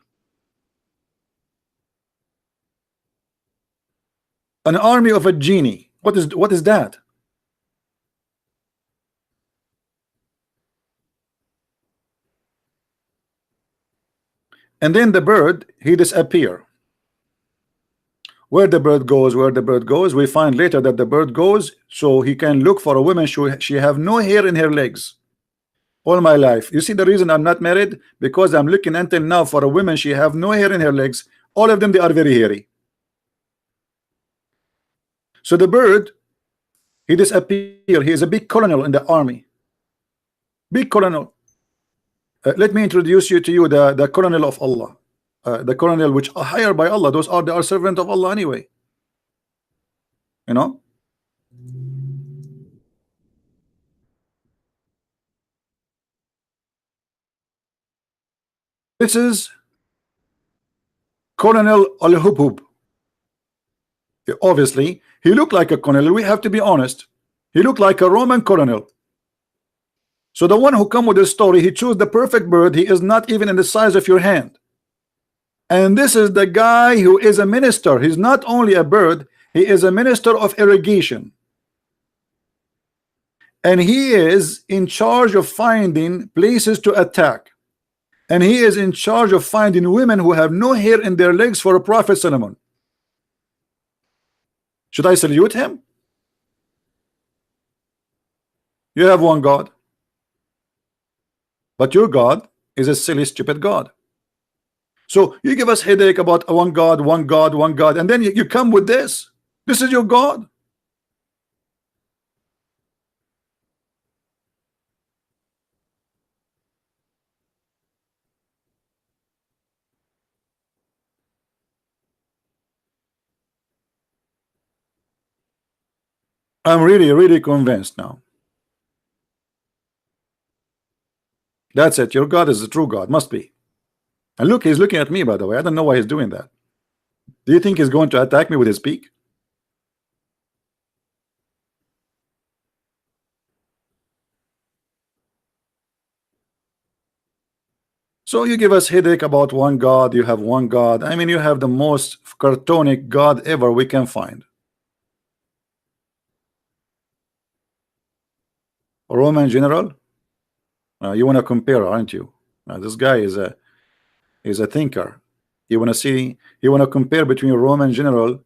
An army of a genie. What is that? And then the bird, he disappear. Where the bird goes, we find later that the bird goes so he can look for a woman. She have no hair in her legs. All my life, you see the reason I'm not married, because I'm looking until now for a woman. She have no hair in her legs. All of them, they are very hairy. So the bird, he disappear. He is a big colonel in the army. Big colonel. Let me introduce you to the colonel of Allah. The colonel which are hired by Allah. Those are, they are servant of Allah anyway. You know. This is Colonel Al-Hubhub. Obviously, he looked like a colonel. We have to be honest. He looked like a Roman colonel. So the one who come with this story, he chose the perfect bird. He is not even in the size of your hand. And this is the guy who is a minister. He's not only a bird, he is a minister of irrigation. And he is in charge of finding places to attack. And he is in charge of finding women who have no hair in their legs for a Prophet Solomon. Should I salute him? You have one God. But your God is a silly, stupid God. So you give us headache about one God, one God, one God, and then you come with this. This is your God. I'm really, really convinced now. That's it. Your God is the true God. Must be. And look, he's looking at me, by the way. I don't know why he's doing that. Do you think he's going to attack me with his beak? So you give us headache about one God. You have one God. I mean, you have the most cartonic God ever we can find. A Roman general. You want to compare, aren't you? This guy is a thinker. You want to see? You want to compare between a Roman general?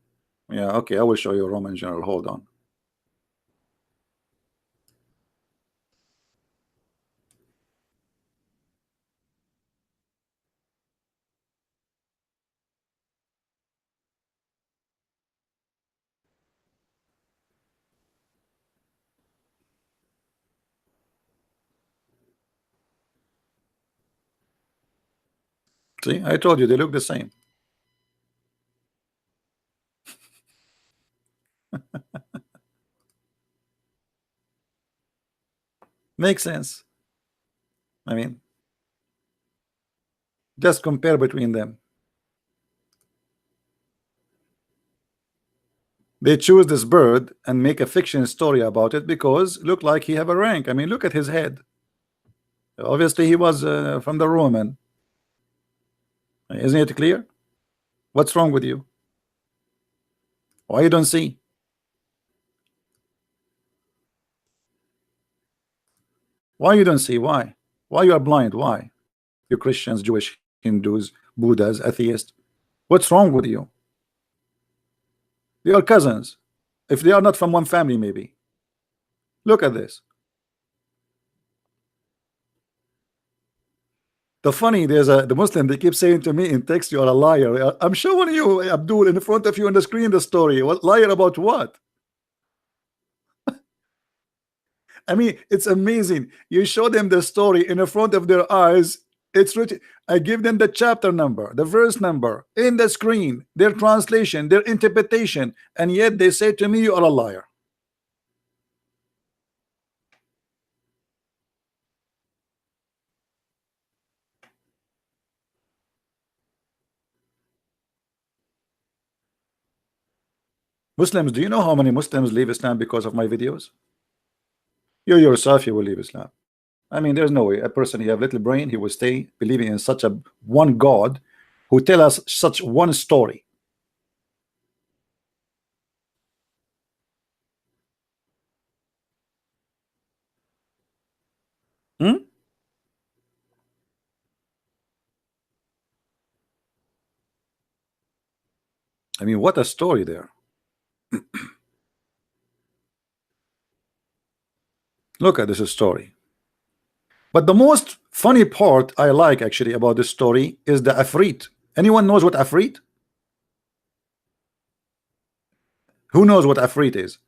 Yeah, okay. I will show you a Roman general. Hold on. See, I told you they look the same. Makes sense. I mean, just compare between them. They choose this bird and make a fiction story about it because look like he have a rank. I mean, look at his head. Obviously, he was from the Roman. Isn't it clear? What's wrong with you? Why you don't see? Why you don't see? Why? Why you are blind? Why? You Christians, Jewish, Hindus, Buddhas, atheists. What's wrong with you? They are cousins. If they are not from one family, maybe. Look at this. The funny, the Muslim, they keep saying to me in text, you are a liar. I'm showing you, Abdul, in front of you on the screen, the story. What liar about what? I mean, it's amazing. You show them the story in the front of their eyes. It's written. I give them the chapter number, the verse number in the screen, their translation, their interpretation, and yet they say to me, you are a liar. Muslims, do you know how many Muslims leave Islam because of my videos? You yourself, you will leave Islam. I mean, there's no way a person who have little brain, he will stay believing in such a one God who tell us such one story. Hmm? I mean, what a story there. Look at this story. But the most funny part I like actually about this story is the Afrit. Anyone knows what Afrit? Who knows what Afrit is?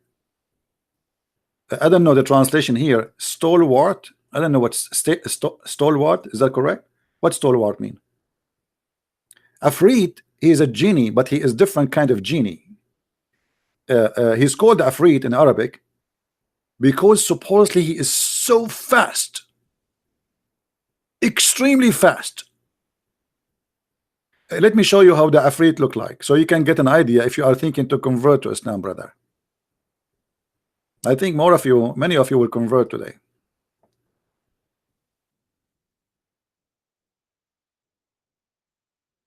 I don't know the translation here. Stalwart. I don't know what stalwart. Is that correct? What stalwart mean? Afrit, he is a genie, but he is different kind of genie. He's called Afrit in Arabic because supposedly he is so fast, extremely fast. Let me show you how the Afrit look like, so you can get an idea if you are thinking to convert to Islam, brother. I think more of you, many of you will convert today.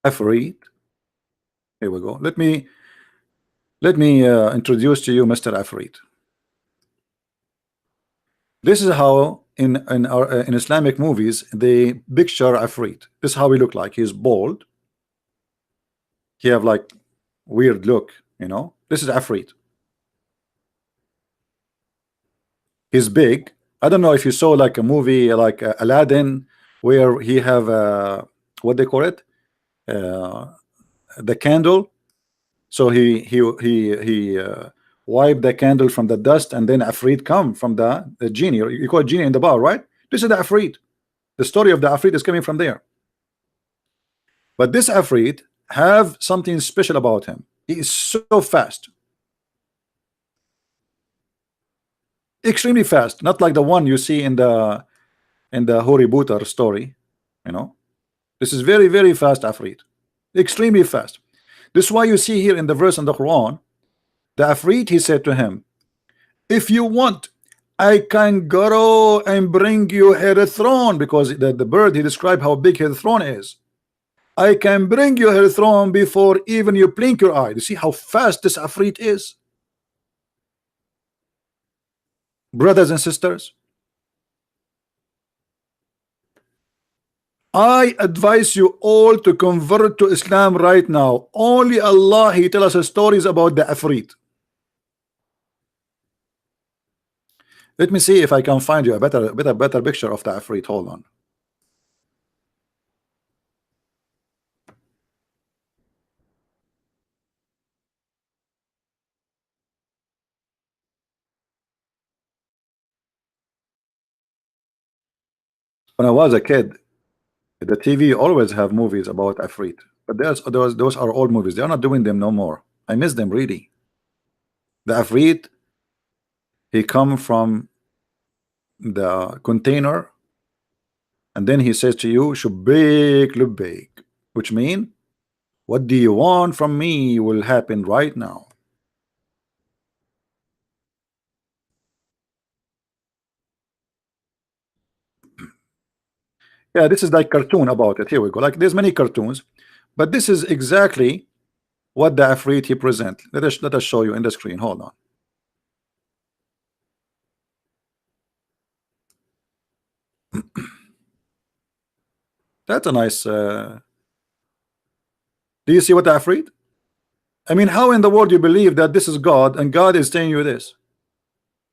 Afrit. Here we go. Let me introduce to you Mr. Afrit. This is how in Islamic movies they picture Afrit. This is how he look like. He's bald. He have like weird look, you know. This is Afrit. He's big. I don't know if you saw like a movie like Aladdin where he have what they call it, uh, the candle. So he wipe the candle from the dust, and then Afrit come from the genie. You call it genie in the bar, right? This is the Afrit. The story of the Afrit is coming from there. But this Afrit have something special about him. He is so fast, extremely fast, not like the one you see in the Hori Butar story. You know, this is very, very fast Afrit, extremely fast. This is why you see here in the verse in the Quran, the Afrit, he said to him, if you want, I can go and bring you her throne, because the bird, he described how big her throne is. I can bring you her throne before even you blink your eye. You see how fast this Afrit is, brothers and sisters. I advise you all to convert to Islam right now. Only Allah, he tells us stories about the Afrit. Let me see if I can find you a better picture of the Afrit. Hold on. When I was a kid, the TV always have movies about Afrit, but those are old movies. They are not doing them no more. I miss them really. The Afrit, he come from the container, and then he says to you, "Shubik lubik," which mean, what do you want from me will happen right now. Yeah, this is like cartoon about it. Here we go. Like there's many cartoons, but this is exactly what the Afrit he present. Let us show you in the screen. Hold on. That's a nice. Do you see what the Afrit? I mean, how in the world you believe that this is God and God is telling you this?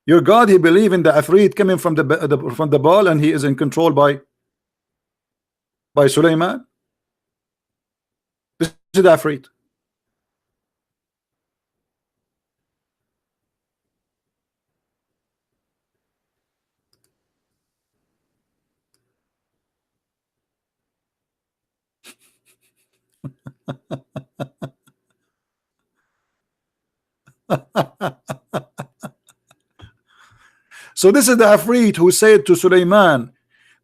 Your God, he believe in the Afrit coming from from the ball, and he is in control by Suleiman. This is the Afrit. So this is the Afrit who said to Suleiman,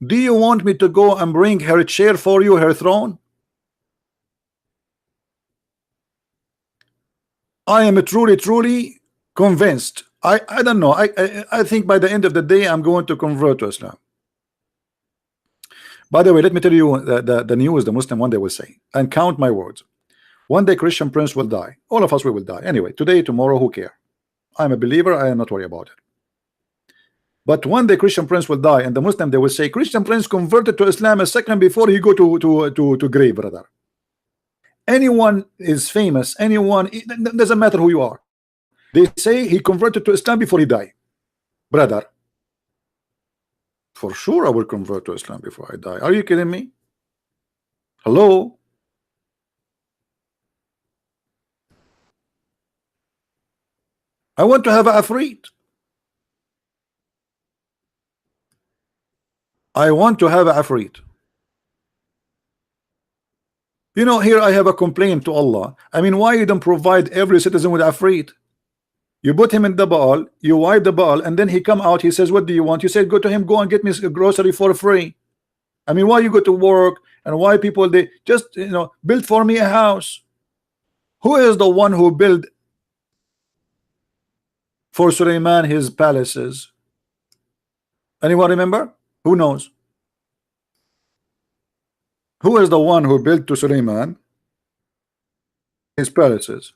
do you want me to go and bring her chair for you, her throne? I am truly convinced. I don't know. I think by the end of the day I'm going to convert to Islam. By the way, let me tell you the news the Muslim one day will say, and count my words. One day Christian prince will die. All of us we will die. Anyway, today, tomorrow, who care? I'm a believer, I am not worried about it. But one day Christian prince will die, and the Muslim they will say Christian prince converted to Islam a second before he go to grave, brother. Anyone is famous, anyone, it doesn't matter who you are. They say he converted to Islam before he died. Brother, for sure I will convert to Islam before I die. Are you kidding me? Hello? I want to have a Afrit. I want to have a Afrit. You know, here I have a complaint to Allah. I mean, why you don't provide every citizen with Afrit? You put him in the ball, you wipe the ball, and then he come out, he says, what do you want? You said, go to him, go and get me a grocery for free. I mean, why you go to work, and why people, they just, you know, build for me a house. Who is the one who built for Suleiman his palaces? Anyone remember? Who knows? Who is the one who built to Suleiman his palaces?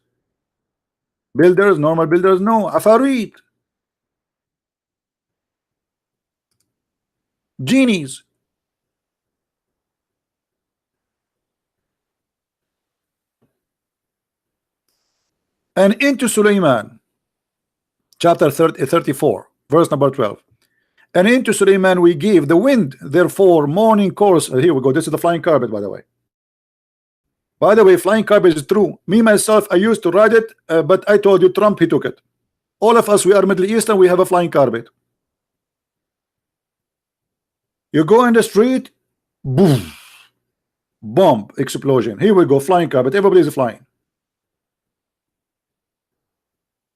Builders, normal builders? No, Afarit, genies. And into Suleiman, chapter 34, verse number 12. And into Suleiman we give the wind, therefore morning course. Here we go. This is the flying carpet, by the way. By the way, flying carpet is true. Me myself, I used to ride it, but I told you Trump, he took it. All of us, we are Middle Eastern, we have a flying carpet. You go in the street, boom, bomb, explosion. Here we go, flying carpet. Everybody is flying.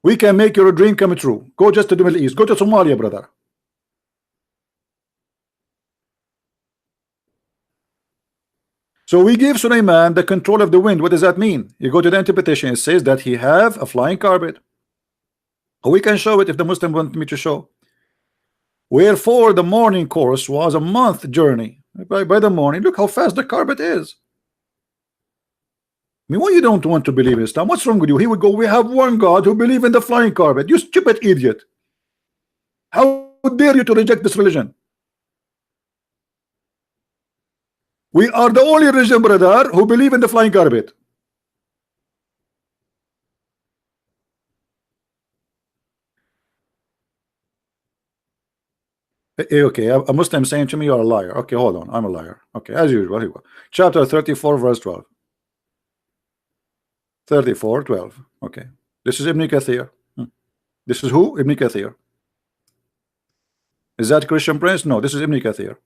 We can make your dream come true. Go just to the Middle East. Go to Somalia, brother. So we give Suleiman the control of the wind. What does that mean? You go to the interpretation. It says that he have a flying carpet. We can show it if the Muslim want me to show. Wherefore the morning course was a month journey. By the morning, look how fast the carpet is. I mean, why you don't want to believe in Islam? What's wrong with you? He would go, we have one God who believe in the flying carpet. You stupid idiot. How dare you to reject this religion? We are the only religion, brother, who believe in the flying carpet. Okay, a Muslim saying to me, you're a liar. Okay, hold on, I'm a liar. Okay, as usual. Here we go. Chapter 34, verse 12. 34, 12. Okay, this is Ibn Kathir. This is who? Ibn Kathir. Is that Christian Prince? No, this is Ibn Kathir.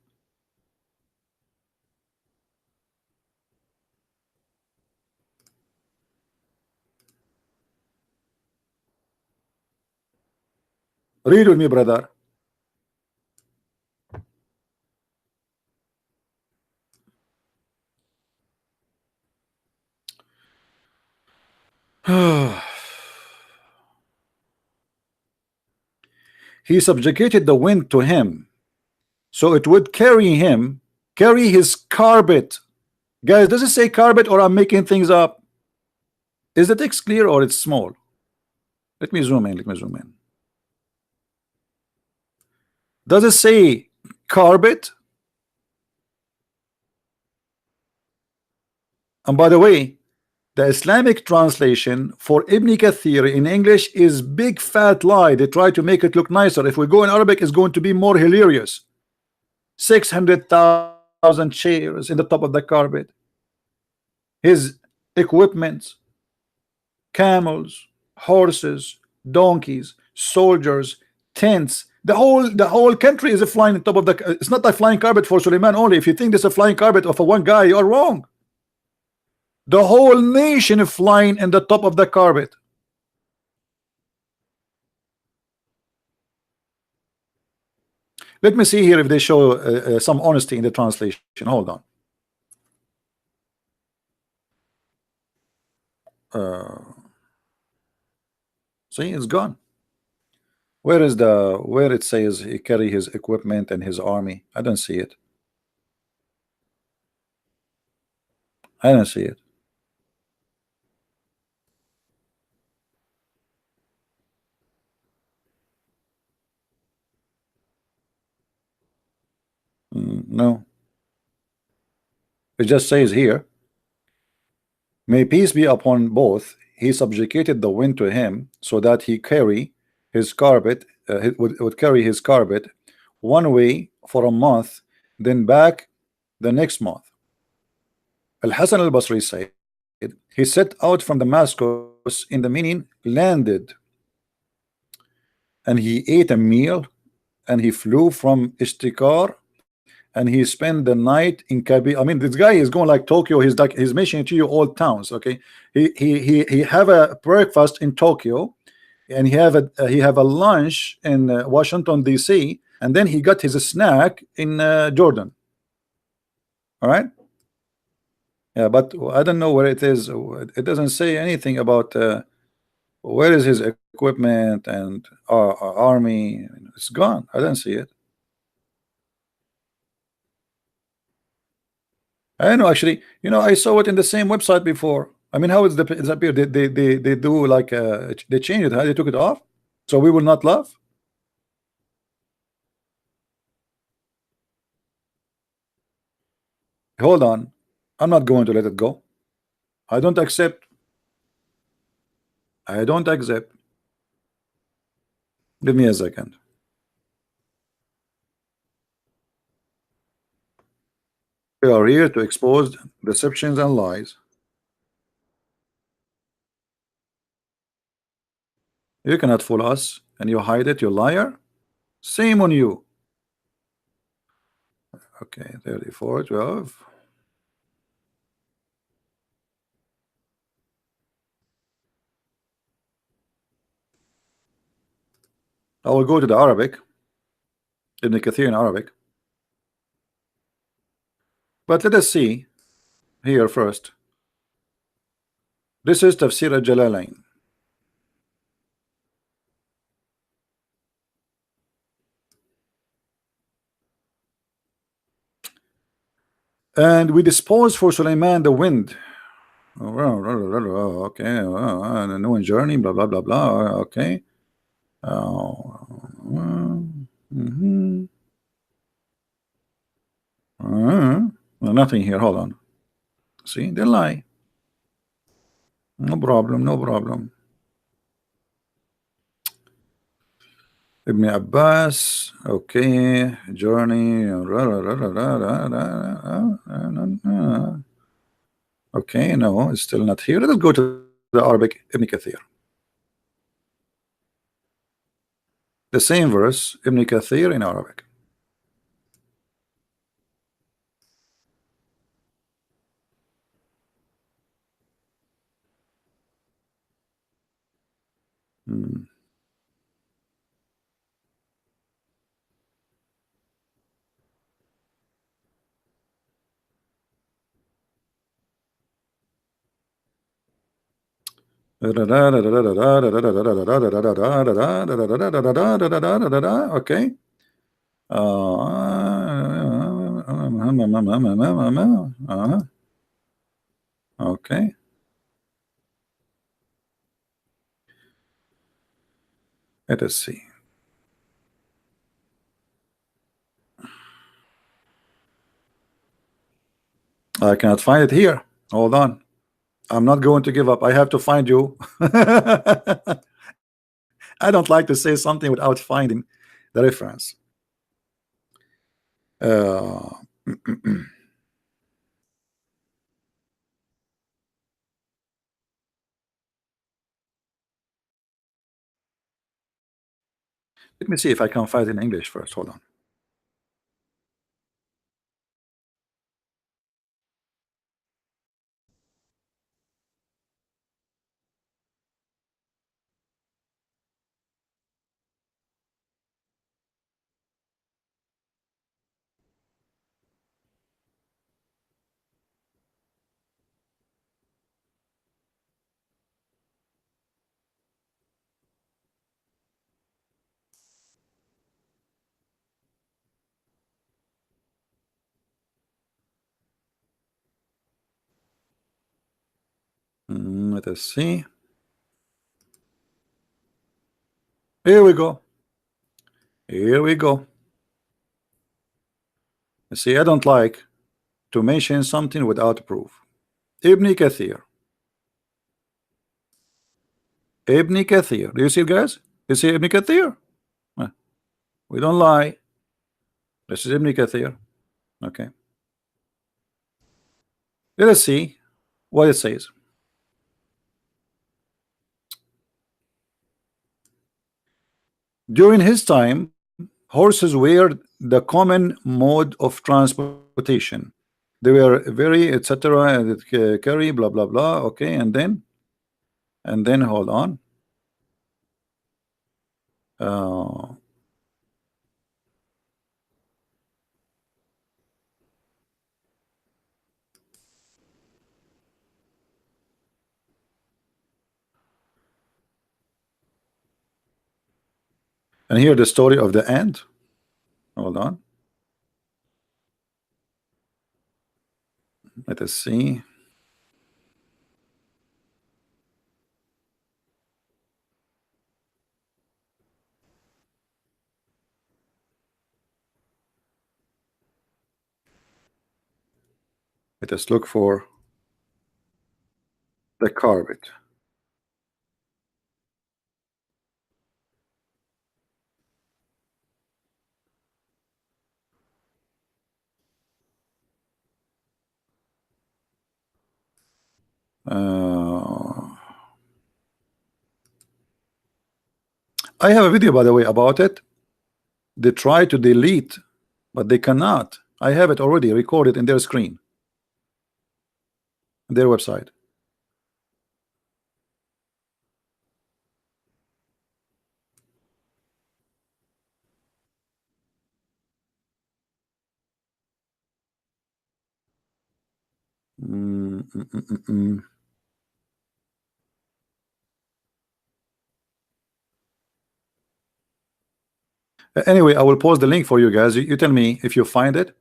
Read with me, brother. He subjugated the wind to him, so it would carry him, carry his carpet. Guys, does it say carpet or I'm making things up? Is the text clear or it's small? Let me zoom in. Let me zoom in. Does it say carpet? And by the way, the Islamic translation for Ibn Kathir in English is big fat lie. They try to make it look nicer. If we go in Arabic, it's going to be more hilarious. 600,000 chairs in the top of the carpet. His equipment, camels, horses, donkeys, soldiers, tents. The whole country is a flying on top of the. It's not a flying carpet for Suleiman only. If you think this is a flying carpet of one guy, you are wrong. The whole nation is flying in the top of the carpet. Let me see here if they show some honesty in the translation. Hold on. See, it's gone. Where is where it says he carry his equipment and his army? I don't see it. I don't see it. No. It just says here, may peace be upon both. He subjugated the wind to him, so that he carry his carpet, would carry his carpet one way for a month, then back the next month. Al-Hasan al-Basri said, he set out from Damascus, in the meaning landed, and he ate a meal, and he flew from Ishtikar, and he spent the night in Kabir. I mean, this guy is going like Tokyo. He's mentioning to you all towns. Okay, he have a breakfast in Tokyo, and he have a lunch in Washington D.C., and then he got his snack in Jordan. All right. Yeah, but I don't know where it is. It doesn't say anything about where is his equipment and army. It's gone. I don't see it. I know, actually, I saw it in the same website before. I mean, how is it's appear? They do like they changed it. How they took it off? So we will not love. Hold on, I'm not going to let it go. I don't accept. I don't accept. Give me a second. We are here to expose deceptions and lies. You cannot fool us, and you hide it, you liar. Same on you. Okay, 34, 12. I will go to the Arabic, Ibn Kathir in Arabic. But let us see here first. This is Tafsir al-Jalalain. And we dispose for Sulaiman the wind. Okay, the new journey, blah blah blah blah. Okay. Mhm. Nothing here. Hold on. See, they lie. No problem. No problem. Ibn Abbas. Okay. Journey. Okay. No, it's still not here. Let's go to the Arabic Ibn Kathir. The same verse, Ibn Kathir in Arabic. Hmm. Okay. Okay. Let us see. I cannot find it here. Hold on. I'm not going to give up. I have to find you. I don't like to say something without finding the reference. Uh, let me see if I can find it in English first. Hold on. Let us see. Here we go. Here we go. You see, I don't like to mention something without proof. Ibn Kathir. Ibn Kathir. Do you see it, guys? You see Ibn Kathir? We don't lie. This is Ibn Kathir. Okay. Let us see what it says. During his time, horses were the common mode of transportation. They were very etc. Carry blah blah blah. Okay, and then hold on. Uh, and here the story of the ant. Hold on. Let us see. Let us look for the carpet. Uh, I have a video, by the way, about it. They try to delete, but they cannot. I have it already recorded in their screen, their website. Mm, mm, mm, mm, mm. Anyway, I will post the link for you guys. You tell me if you find it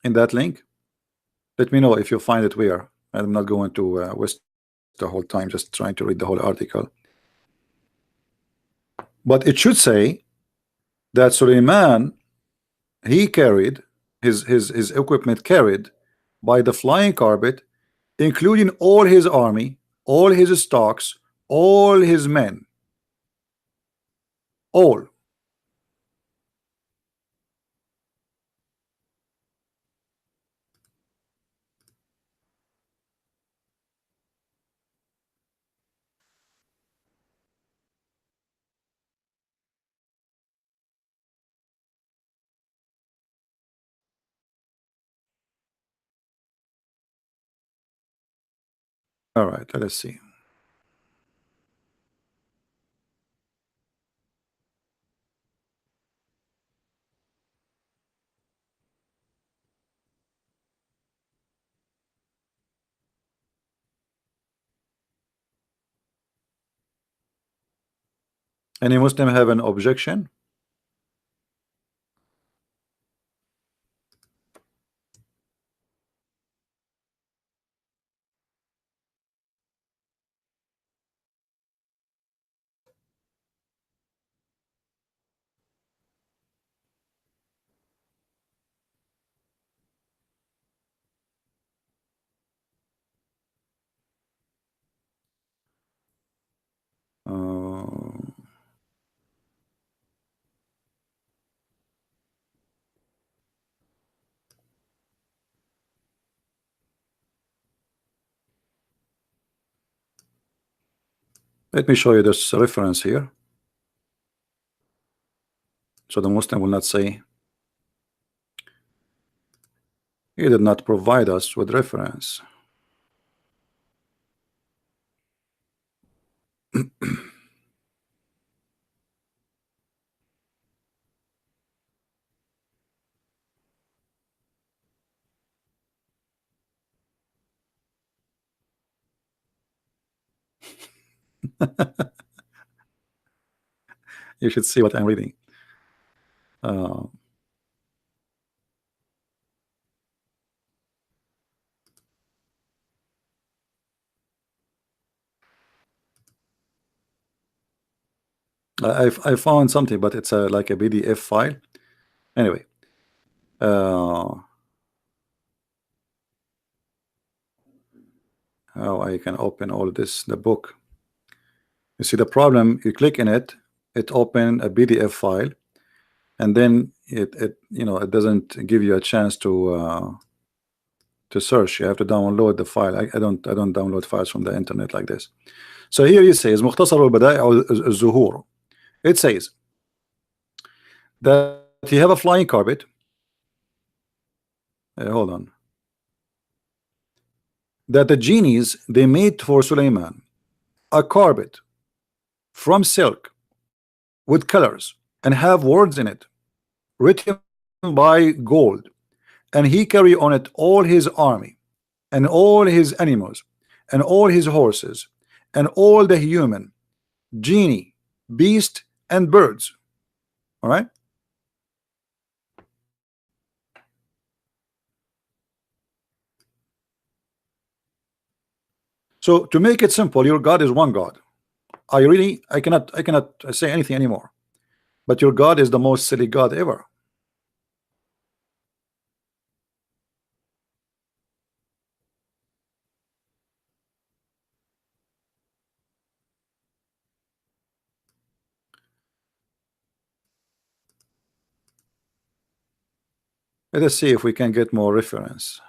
in that link. Let me know if you find it where. I'm not going to waste the whole time just trying to read the whole article. But it should say that Suleiman, he carried his equipment carried by the flying carpet, including all his army, all his stocks, all his men, all. All right, let us see. Any Muslim have an objection? Uh, let me show you this reference here, so the Muslim will not say he did not provide us with reference. You should see what I'm reading. Uh, I found something, but it's like a PDF file. Anyway, how I can open all this, the book. You see the problem, you click in it, it open a PDF file, and then it you know, it doesn't give you a chance to search. You have to download the file. I don't download files from the internet like this. So here it says مختصر البدائع الزهور. It says that you have a flying carpet. Hold on. That the genies they made for Suleiman a carpet from silk with colors and have words in it written by gold, and he carry on it all his army and all his animals and all his horses and all the human, genie, beast, and birds. All right. So to make it simple, your God is one God. I cannot say anything anymore. But your God is the most silly God ever. Let us see if we can get more reference.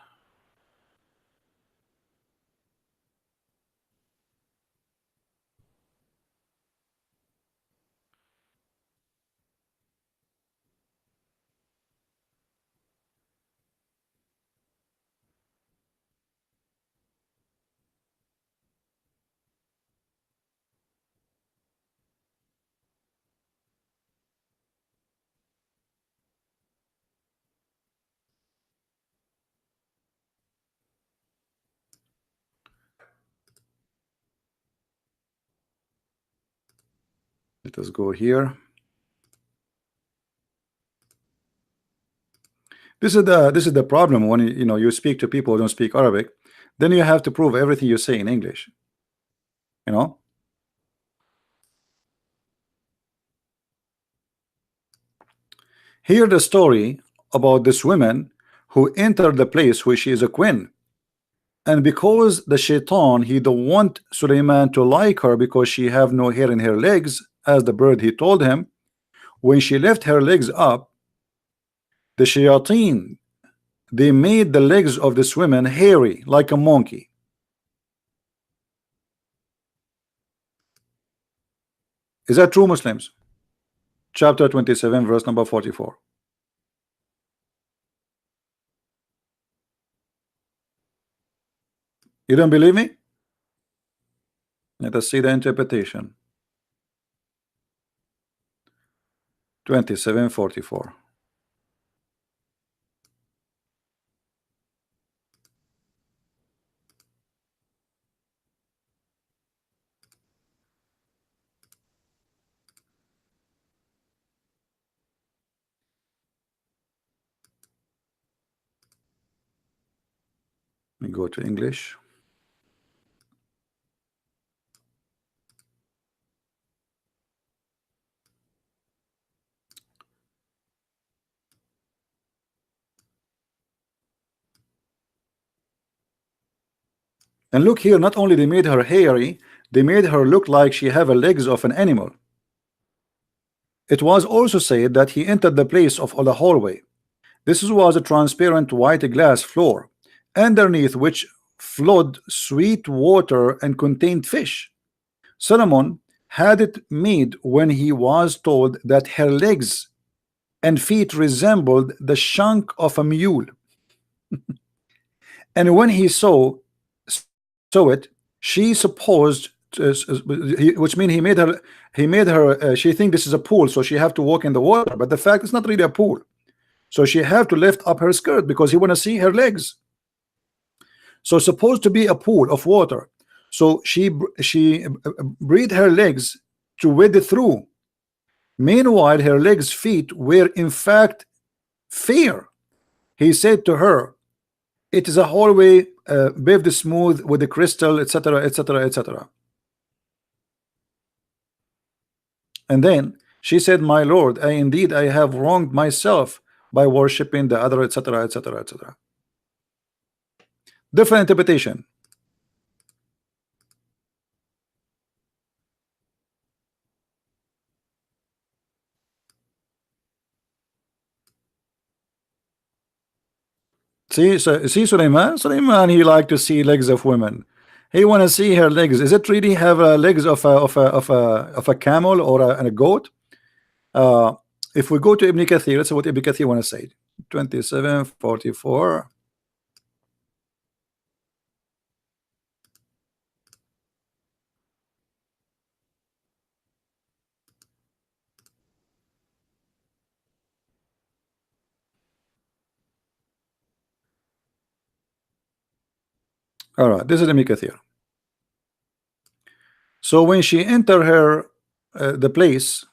Let us go here. This is the problem when you speak to people who don't speak Arabic. Then you have to prove everything you say in English. You know. Hear the story about this woman who entered the place where she is a queen. And because the shaitan, he don't want Suleiman to like her because she have no hair in her legs, as the bird he told him, when she left her legs up, the shayateen, they made the legs of this woman hairy like a monkey. Is that true, Muslims? Chapter 27, verse number 44. You don't believe me? Let us see the interpretation. 27:44. We go to English. And look here, not only they made her hairy, they made her look like she have the legs of an animal. It was also said that he entered the place of the hallway. This was a transparent white glass floor, underneath which flowed sweet water and contained fish. Solomon had it made when he was told that her legs and feet resembled the shank of a mule. And when he saw it, she supposed, which means he made her she think this is a pool, so she have to walk in the water, but the fact it's not really a pool. So she have to lift up her skirt because he want to see her legs. So supposed to be a pool of water. So she breathed her legs to wade through. Meanwhile, her legs feet were in fact fair. He said to her, it is a hallway paved smooth with the crystal, etc., etc., etc. And then she said, my lord, I have wronged myself by worshiping the other, etc., etc., etc. Different interpretation. See Suleiman, he like to see legs of women. He want to see her legs. Is it really have legs of a camel or a goat? If we go to Ibn Kathir, let's see what Ibn Kathir want to say. 27:44. All right, this is Ibn Kathir. So when she entered the place,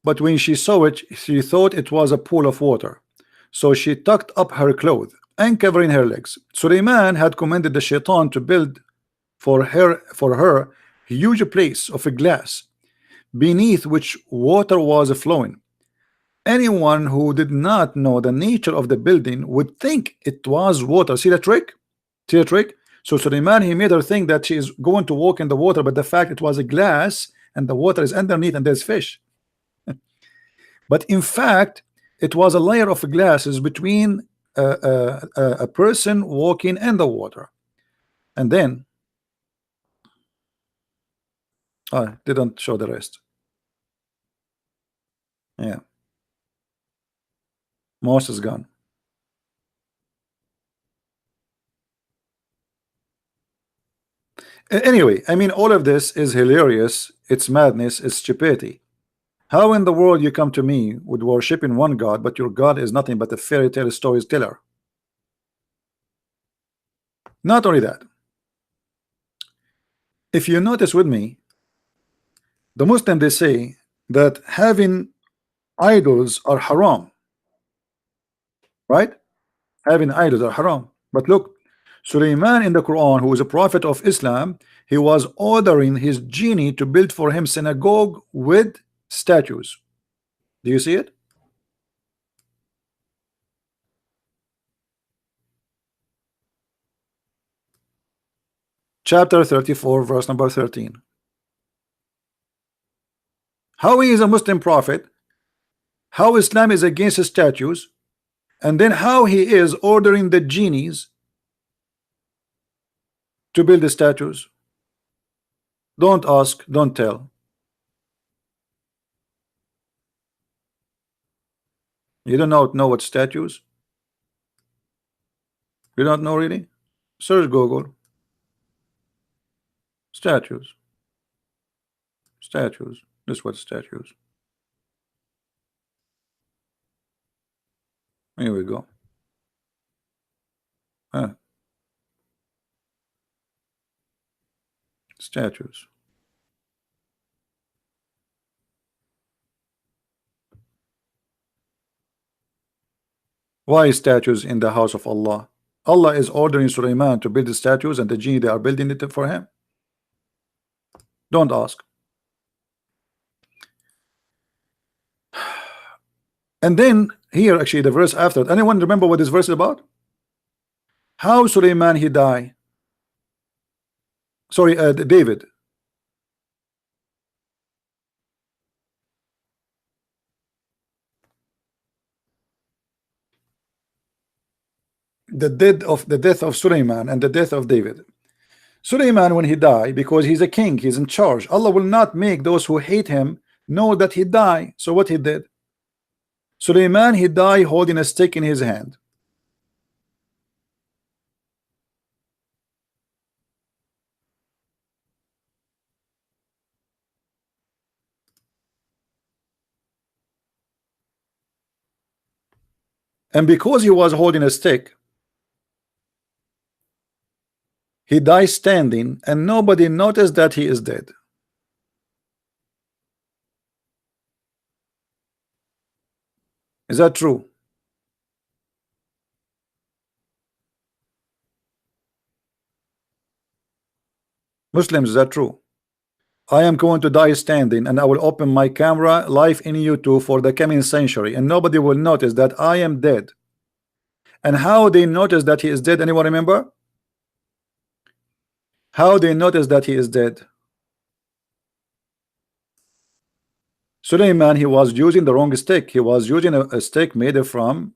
but when she saw it, she thought it was a pool of water. So she tucked up her clothes and covering her legs. Suleiman had commanded the shaitan to build for her huge place of a glass beneath which water was flowing. Anyone who did not know the nature of the building would think it was water. See the trick? See the trick? So Suleiman, he made her think that she is going to walk in the water, but the fact it was a glass and the water is underneath and there's fish. But in fact, it was a layer of glasses between a person walking in the water. And then didn't show the rest. Yeah, most is gone. Anyway, I mean, all of this is hilarious. It's madness. It's stupidity. How in the world you come to me with worshiping one God, but your God is nothing but a fairy tale storyteller? Not only that, if you notice with me, The Muslim, they say that having idols are haram, right? Having idols are haram. But look, Sulaiman in the Quran, who is a prophet of Islam, he was ordering his genie to build for him synagogue with statues. Do you see it? Chapter 34, verse number 13. How he is a Muslim prophet, how Islam is against his statues, and then how he is ordering the genies to build the statues. Don't ask, don't tell. You don't know what statues? You don't know really? Search Google. Statues. Statues. This is what statues. Here we go. Statues. Why statues in the house of Allah? Allah is ordering Sulaiman to build the statues, and the genie, they are building it for him. Don't ask. And then here, actually, the verse after. Anyone remember what this verse is about? How Sulaiman he died? Sorry, David. The death of Sulaiman and the death of David. Sulaiman, when he died, because he's a king, he's in charge. Allah will not make those who hate him know that he died. So what he did? Sulaiman, he died holding a stick in his hand. And because he was holding a stick, he died standing, and nobody noticed that he is dead. Is that true? Muslims, is that true? I am going to die standing, and I will open my camera live in YouTube for the coming century, and nobody will notice that I am dead. And how they notice that he is dead? Anyone remember? How they notice that he is dead? Suleiman, he was using the wrong stick. He was using a stick made from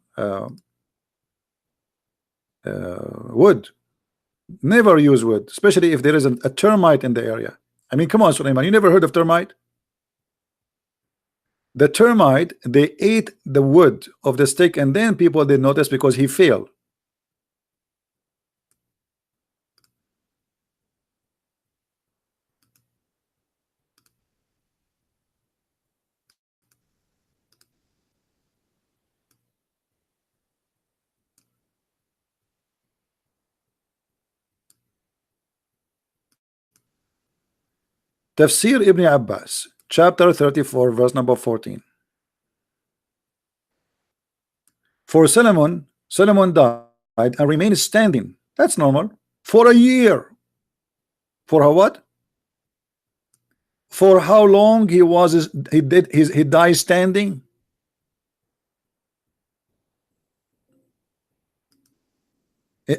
wood. Never use wood, especially if there is a termite in the area. I mean, come on, Suleiman, you never heard of termite? The termite, they ate the wood of the stick, and then people did notice because he failed. Tafsir Ibn Abbas, chapter 34, verse number 14. For Solomon died and remained standing. That's normal. For a year. For how what? For how long he died standing?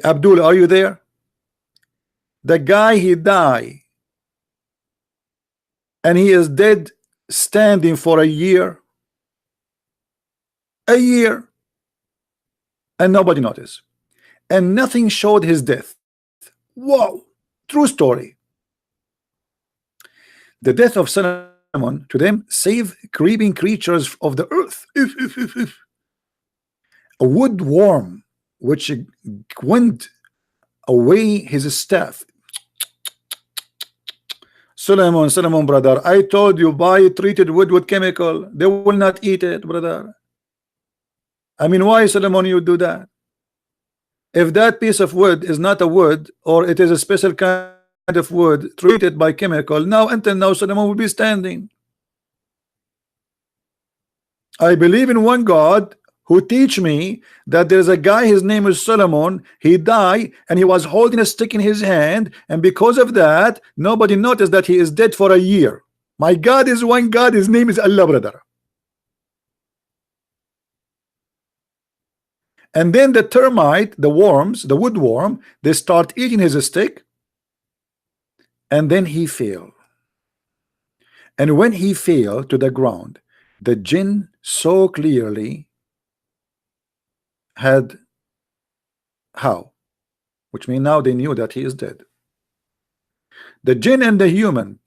Abdul, are you there? The guy, he died, and he is dead standing for a year. A year. And nobody noticed. And nothing showed his death. Wow. True story. The death of Solomon to them saved creeping creatures of the earth. A wood worm which went away his staff. Solomon, brother, I told you, buy treated wood with chemical. They will not eat it, brother. I mean, why, Solomon, you do that? If that piece of wood is not a wood, or it is a special kind of wood, treated by chemical. Now until now Solomon will be standing. I believe in one God who teach me that there's a guy, his name is Solomon. He died and he was holding a stick in his hand, and because of that nobody noticed that he is dead for a year. My God is one God, his name is Allah, brother. And then the termite, the worms, the woodworm, they start eating his stick, and then he fell. And when he fell to the ground, the jinn so clearly had how, which means now they knew that he is dead. The jinn and the human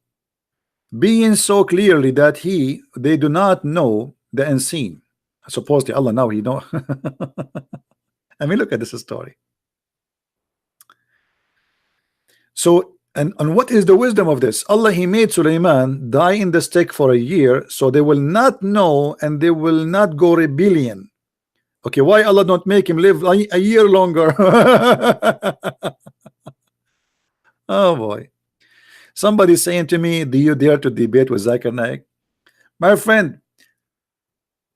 being so clearly that they do not know the unseen. Supposedly Allah now he know. I mean, look at this story. So and what is the wisdom of this? Allah, he made Sulaiman die in the stick for a year, so they will not know and they will not go rebellion. Okay, why Allah don't make him live a year longer? Oh boy. Somebody saying to me, do you dare to debate with Zakir Naik? My friend,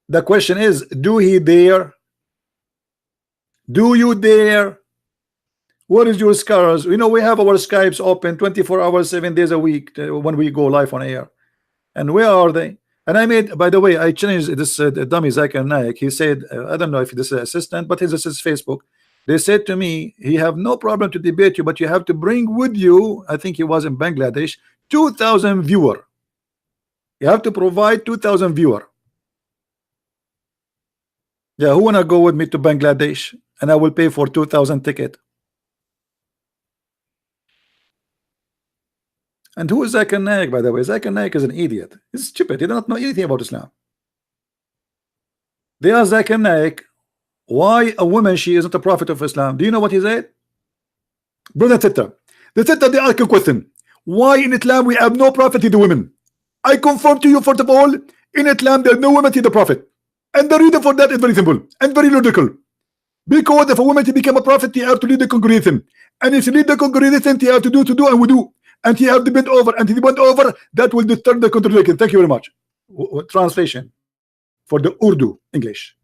the question is, do he dare? Do you dare? What is your scars? You know, we have our Skypes open 24 hours, 7 days a week when we go live on air. And where are they? And I made, by the way, I changed this dummy Zakir Naik. He said, I don't know if this is assistant, but this is Facebook. They said to me, he have no problem to debate you, but you have to bring with you, I think he was in Bangladesh, 2,000 viewer. You have to provide 2,000 viewer. Yeah, who wanna go with me to Bangladesh? And I will pay for 2,000 ticket. And who is Zakir Naik, by the way? Zakir Naik is an idiot. He's stupid. He does not know anything about Islam. They asked Zakir Naik, why a woman, she is not a prophet of Islam. Do you know what he said? Brother Tita, they ask a question. Why in Islam we have no prophet to the women? I confirm to you, first of all, in Islam there are no women to the prophet. And the reason for that is very simple and very logical. Because if a woman to become a prophet, you have to lead the congregation. And if you lead the congregation, you have to do and we do. And he have to bend over, and he bend over, that will disturb the contradiction. Thank you very much. Translation for the Urdu English.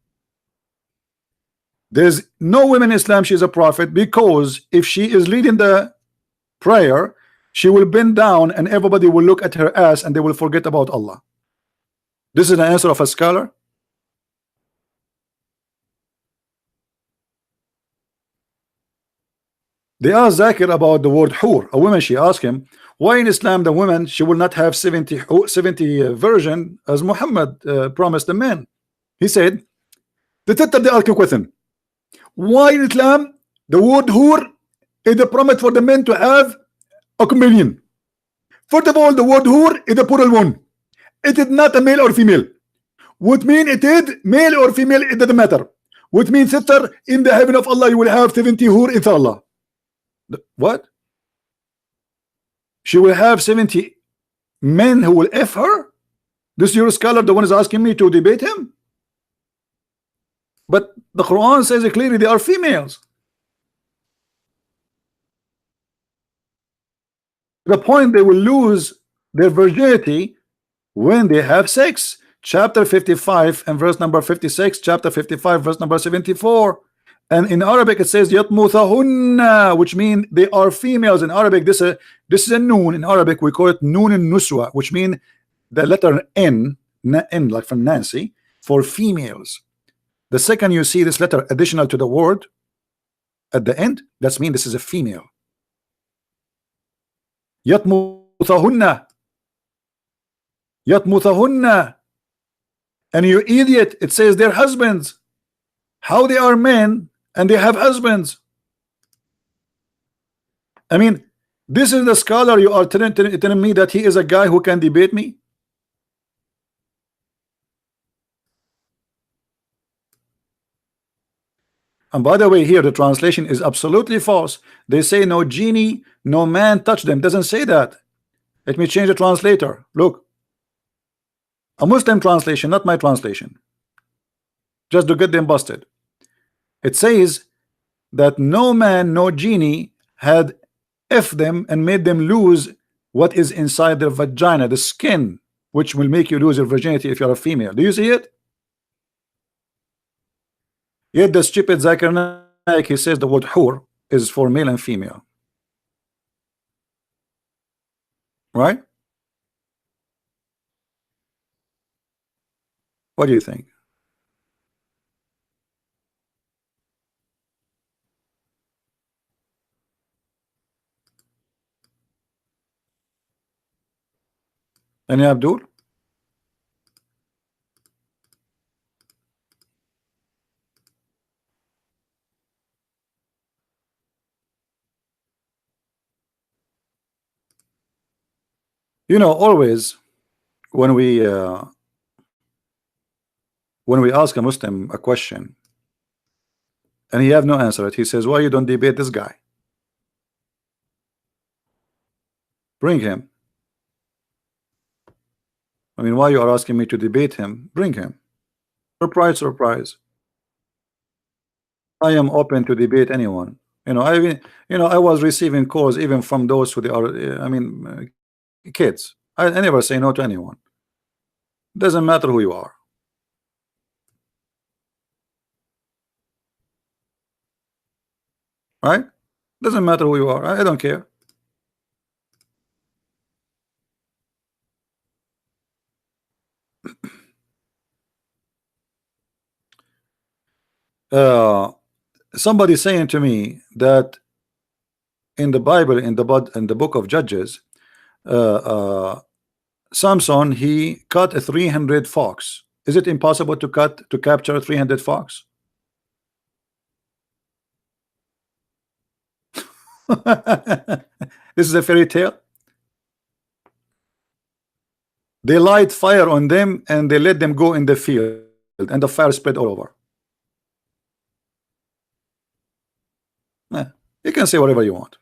There's no woman in Islam she is a prophet, because if she is leading the prayer, she will bend down and everybody will look at her ass and they will forget about Allah. This is the answer of a scholar. They asked Zakir about the word hur. A woman, she asked him, why in Islam the woman, she will not have 70 virgin as Muhammad promised the men? He said, they asked a question. Why in Islam the word hur is a promise for the men to have a companion? First of all, the word hur is a plural one. It is not a male or female. What mean it is male or female, it doesn't matter. What means, sister, in the heaven of Allah you will have 70 hur inshallah. What? She will have 70 men who will F her? This is your scholar, the one is asking me to debate him? But the Quran says it clearly, they are females. The point, they will lose their virginity when they have sex. Chapter 55 and verse number 56, chapter 55 verse number 74. And in Arabic it says yatmuthahunna, which means they are females. In Arabic, this is a noon. In Arabic we call it noon and nuswa, which means the letter N, like from Nancy, for females. The second you see this letter additional to the word at the end, that means this is a female. Yatmuthahunna, yatmuthahunna. And you idiot, it says their husbands. How they are men and they have husbands? I mean, this is the scholar you are telling me that he is a guy who can debate me? And by the way, here the translation is absolutely false. They say no genie, no man touched them. Doesn't say that. Let me change the translator. Look, a Muslim translation, not my translation, just to get them busted. It says that no man, no genie had F them and made them lose what is inside their vagina, the skin, which will make you lose your virginity if you're a female. Do you see it? Yet the stupid Zakir Naik, he says the word hur is for male and female. Right? What do you think? Any Abdul? You know, always when we ask a Muslim a question and he have no answer it, he says, why you don't debate this guy? Bring him. I mean, why you are asking me to debate him? Bring him. Surprise, surprise. I am open to debate anyone. You know, I was receiving calls even from those who they are, kids. I never say no to anyone. Doesn't matter who you are. Right? Doesn't matter who you are. I don't care. Uh, somebody saying to me that in the Bible, in the book of Judges, uh, uh, Samson, he cut a 300 fox. Is it impossible to capture 300 fox? This is a fairy tale. They light fire on them and they let them go in the field, and the fire spread all over. Eh, you can say whatever you want.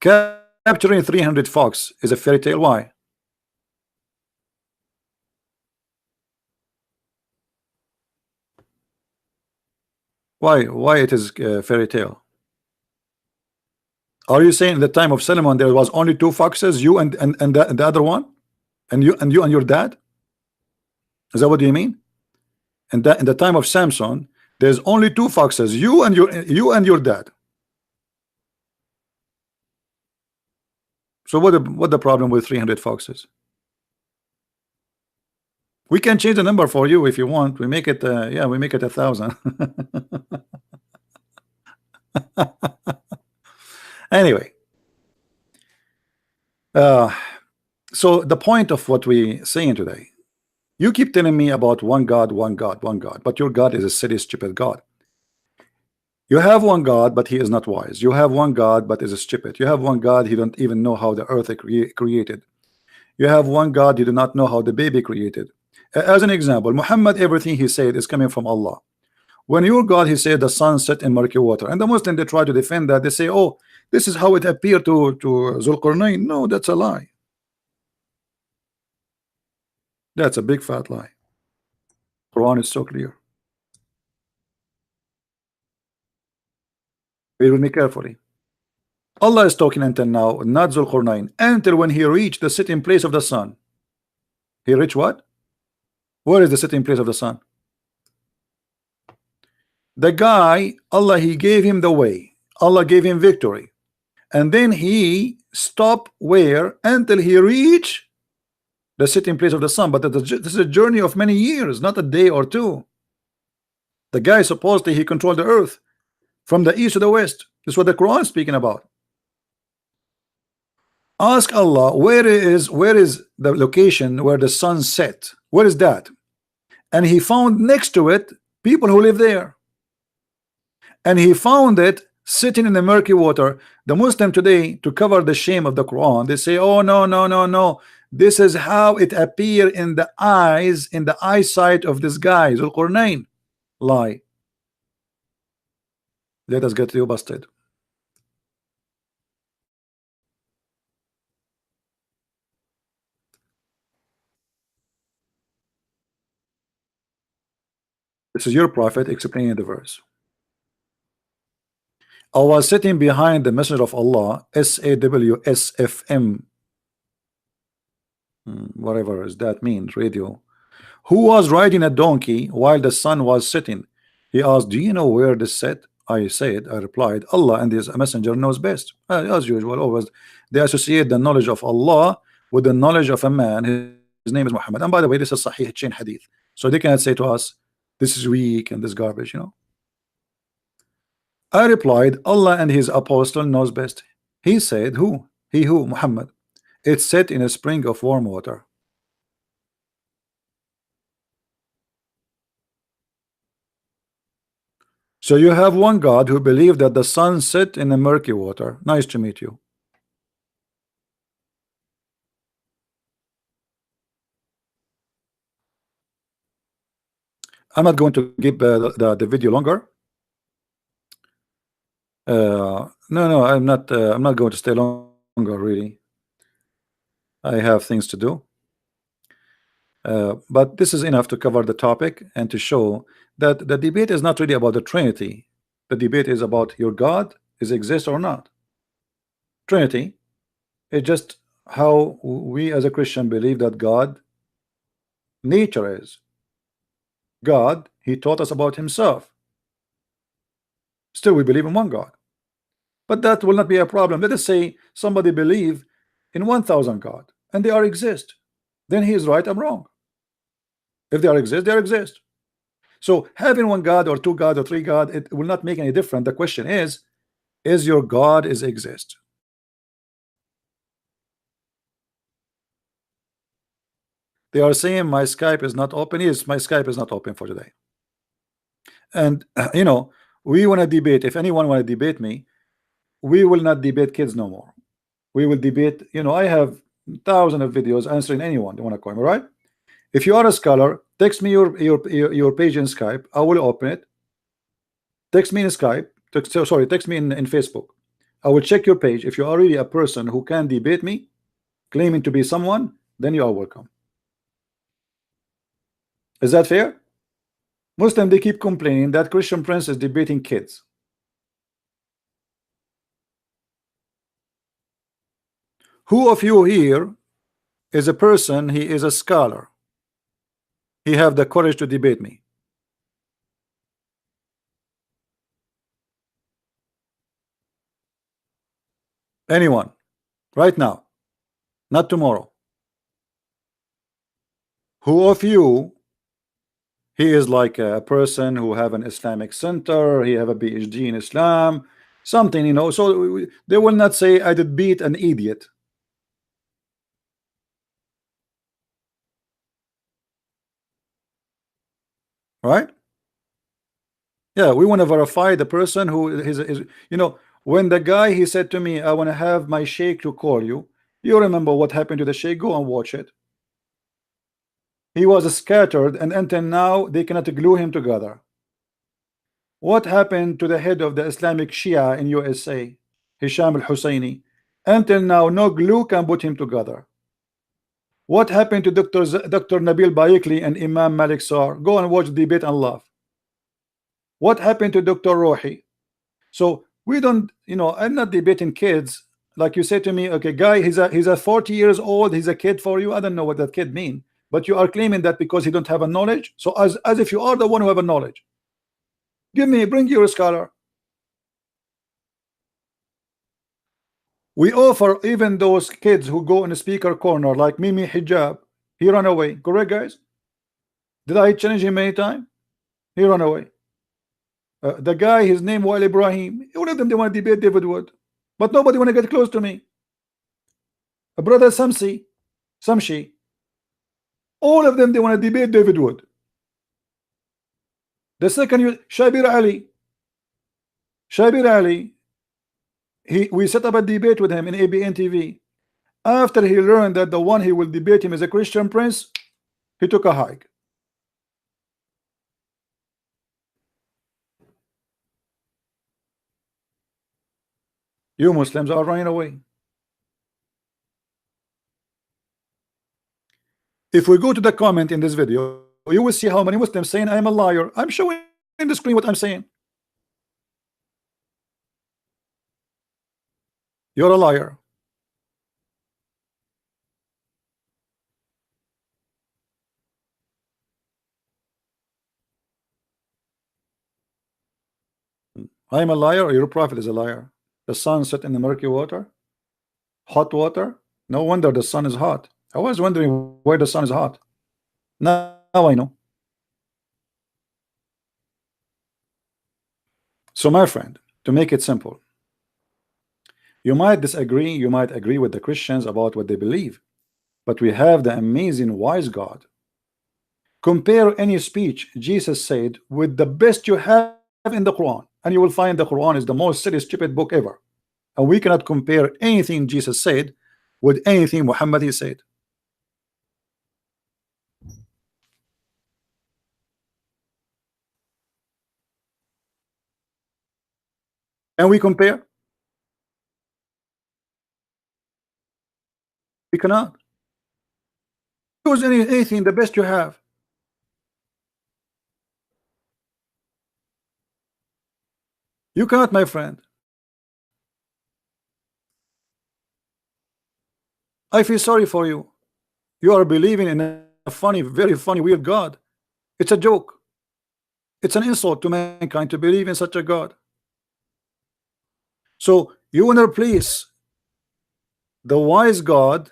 Capturing 300 fox is a fairy tale. Why? Why it is a fairy tale? Are you saying in the time of Solomon there was only two foxes, you and the other one, and you and your dad? Is that what you mean? And that in the time of Samson, there's only two foxes, you and your dad. So what the problem with 300 foxes? We can change the number for you if you want. We make it yeah, we make it 1,000. Anyway, so the point of what we saying today, you keep telling me about one God, one God, one God, but your God is a silly, stupid God. You have one God, but he is not wise. You have one God, but is stupid. You have one God, he don't even know how the earth created. You have one God, you do not know how the baby created. As an example, Muhammad, everything he said is coming from Allah. When your God, he said the sun set in murky water, and the Muslim, they try to defend that. They say, oh, this is how it appeared to Zulqarnain. No, that's a lie. That's a big fat lie. Quran is so clear. Read with me carefully. Allah is talking until now, not Zulqarnain, until when he reached the sitting place of the sun. He reached what? Where is the sitting place of the sun? The guy, Allah, he gave him the way. Allah gave him victory. And then he stopped where? Until he reached the sitting place of the sun. But this is a journey of many years, not a day or two. The guy supposedly he controlled the earth from the east to the west. This is what the Quran is speaking about. Ask Allah where is the location where the sun set? Where is that? And he found next to it people who live there. And he found it sitting in the murky water. The Muslim today, to cover the shame of the Quran, they say, oh no, no, no, no. This is how it appeared in the eyes, in the eyesight of this guy, Zulqarnain. Lie. Let us get you busted. This is your prophet explaining the verse. I was sitting behind the messenger of Allah, SAWSFM, whatever does that mean, radio, who was riding a donkey while the sun was setting. He asked, do you know where this set? I said, I replied, Allah and his messenger knows best. As usual, always they associate the knowledge of Allah with the knowledge of a man. His name is Muhammad. And by the way, this is Sahih chain hadith. So they cannot say to us, this is weak and this garbage, you know. I replied, Allah and his apostle knows best. He said, who? He who? Muhammad. It's set in a spring of warm water. So you have one God who believed that the sun set in a murky water. Nice to meet you. I'm not going to keep the video longer. No, I'm not going to stay longer, really. I have things to do. But this is enough to cover the topic and to show that the debate is not really about the Trinity. The debate is about your God is exist or not. Trinity is just how we as a Christian believe that God nature is. God, he taught us about himself. Still we believe in one God. But that will not be a problem. Let us say somebody believe in 1,000 God and they are exist. Then he is right, I'm wrong. If they are exist, they exist. So having one God or two God or three God, it will not make any difference. The question is your God is exist? They are saying my Skype is not open. Yes, my Skype is not open for today. And you know, we want to debate. If anyone want to debate me, we will not debate kids no more. We will debate, you know, I have thousands of videos answering anyone they want to call me, right? If you are a scholar, text me your page in Skype. I will open it. Text me in Skype. Text me in Facebook. I will check your page. If you are really a person who can debate me, claiming to be someone, then you are welcome. Is that fair? Muslim, they keep complaining that Christian Prince is debating kids. Who of you here is a person, he is a scholar? He have the courage to debate me. Anyone? Right now. Not tomorrow. Who of you he is like a person who have an Islamic center, he have a PhD in Islam, something, you know, so they will not say I did beat an idiot. Right? Yeah, we want to verify the person who is, you know, when the guy he said to me, I want to have my sheikh to call you. You remember what happened to the sheikh? Go and watch it. He was scattered, and until now they cannot glue him together. What happened to the head of the Islamic Shia in USA, Hisham al-Husseini? Until now, no glue can put him together. What happened to Dr. Nabil Bayekli and Imam Malik Sar? Go and watch the debate and laugh. What happened to Dr. Rohi? So we don't, you know, I'm not debating kids. Like you say to me, okay, guy, he's a 40 years old, he's a kid for you. I don't know what that kid mean, but you are claiming that because he don't have a knowledge. So as if you are the one who have a knowledge. Bring your scholar. We offer even those kids who go in the speaker corner like Mimi Hijab, he run away. Correct, guys? Did I challenge him many times? He run away. The guy, his name Wael Ibrahim, all of them, they want to debate David Wood, but nobody want to get close to me. Brother Samshi, all of them, they want to debate David Wood. The second, Shabir Ali, we set up a debate with him in ABN TV. After he learned that the one he will debate him is a Christian Prince, he took a hike. You Muslims are running away. If we go to the comment in this video, you will see how many Muslims saying I am a liar. I'm showing in the screen what I'm saying. You're a liar. I am a liar, or your prophet is a liar. The sun set in the murky water, hot water. No wonder the sun is hot. I was wondering why the sun is hot. Now I know. So my friend, to make it simple, you might disagree, you might agree with the Christians about what they believe, but we have the amazing wise God. Compare any speech Jesus said with the best you have in the Quran, and you will find the Quran is the most silly, stupid book ever. And we cannot compare anything Jesus said with anything Muhammad he said. And we compare? We cannot. Choose anything, the best you have. You cannot, my friend. I feel sorry for you. You are believing in a funny, very funny, weird God. It's a joke. It's an insult to mankind to believe in such a God. So you want to replace the wise God,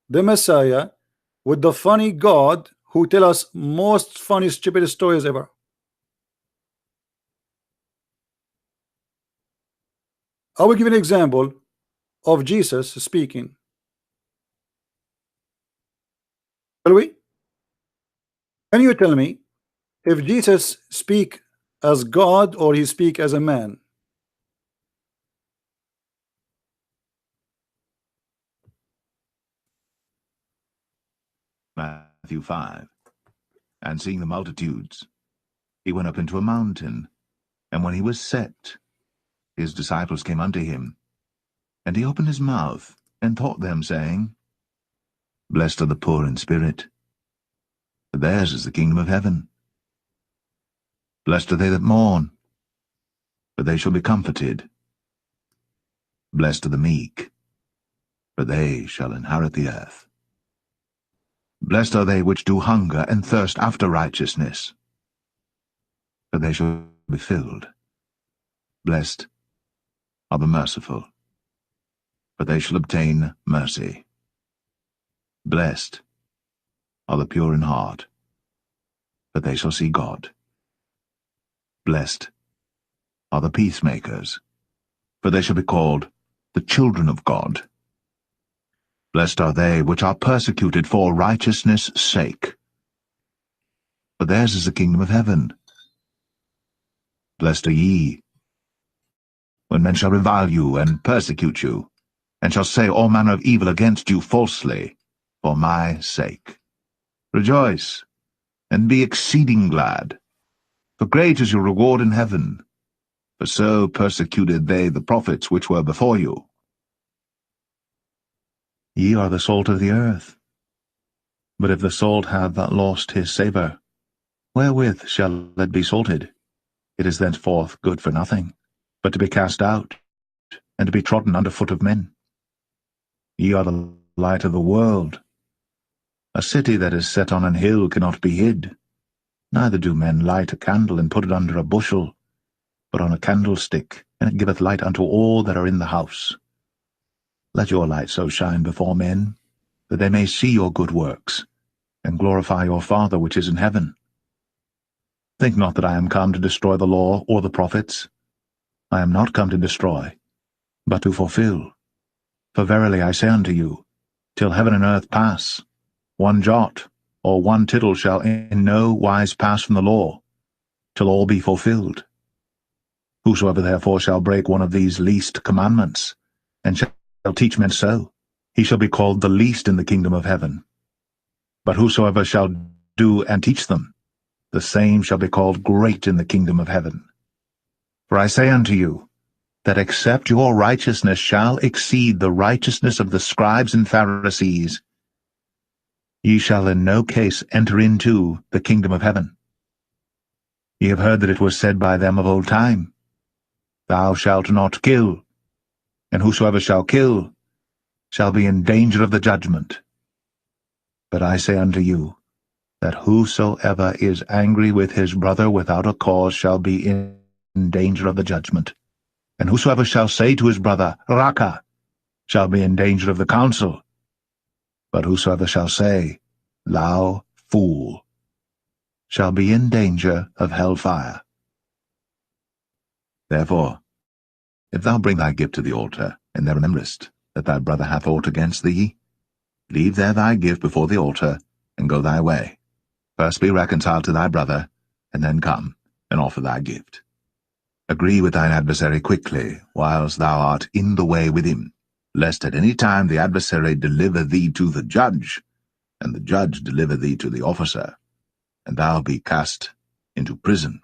the Messiah, with the funny God who tell us most funny, stupid stories ever. I will give you an example of Jesus speaking. Shall we? Can you tell me if Jesus speak as God or he speak as a man? Matthew 5. And seeing the multitudes, he went up into a mountain, and when he was set, his disciples came unto him, and he opened his mouth, and taught them, saying, Blessed are the poor in spirit, for theirs is the kingdom of heaven. Blessed are they that mourn, for they shall be comforted. Blessed are the meek, for they shall inherit the earth. Blessed are they which do hunger and thirst after righteousness, for they shall be filled. Blessed are the merciful, for they shall obtain mercy. Blessed are the pure in heart, for they shall see God. Blessed are the peacemakers, for they shall be called the children of God. Blessed are they which are persecuted for righteousness' sake, for theirs is the kingdom of heaven. Blessed are ye, when men shall revile you and persecute you, and shall say all manner of evil against you falsely, for my sake. Rejoice, and be exceeding glad, for great is your reward in heaven, for so persecuted they the prophets which were before you. Ye are the salt of the earth. But if the salt have lost his savour, wherewith shall it be salted? It is thenceforth good for nothing, but to be cast out, and to be trodden under foot of men. Ye are the light of the world. A city that is set on an hill cannot be hid. Neither do men light a candle and put it under a bushel, but on a candlestick, and it giveth light unto all that are in the house. Let your light so shine before men, that they may see your good works, and glorify your Father which is in heaven. Think not that I am come to destroy the law or the prophets. I am not come to destroy, but to fulfill. For verily I say unto you, till heaven and earth pass, one jot or one tittle shall in no wise pass from the law, till all be fulfilled. Whosoever therefore shall break one of these least commandments, and shall teach men so, he shall be called the least in the kingdom of heaven. But whosoever shall do and teach them, the same shall be called great in the kingdom of heaven. For I say unto you, that except your righteousness shall exceed the righteousness of the scribes and Pharisees, ye shall in no case enter into the kingdom of heaven. Ye have heard that it was said by them of old time, Thou shalt not kill, and whosoever shall kill shall be in danger of the judgment. But I say unto you, that whosoever is angry with his brother without a cause shall be in danger of the judgment. And whosoever shall say to his brother, Raka, shall be in danger of the council. But whosoever shall say, Thou fool, shall be in danger of hell fire. Therefore, if thou bring thy gift to the altar, and there rememberest that thy brother hath aught against thee, leave there thy gift before the altar, and go thy way. First be reconciled to thy brother, and then come and offer thy gift. Agree with thine adversary quickly, whilst thou art in the way with him, lest at any time the adversary deliver thee to the judge, and the judge deliver thee to the officer, and thou be cast into prison.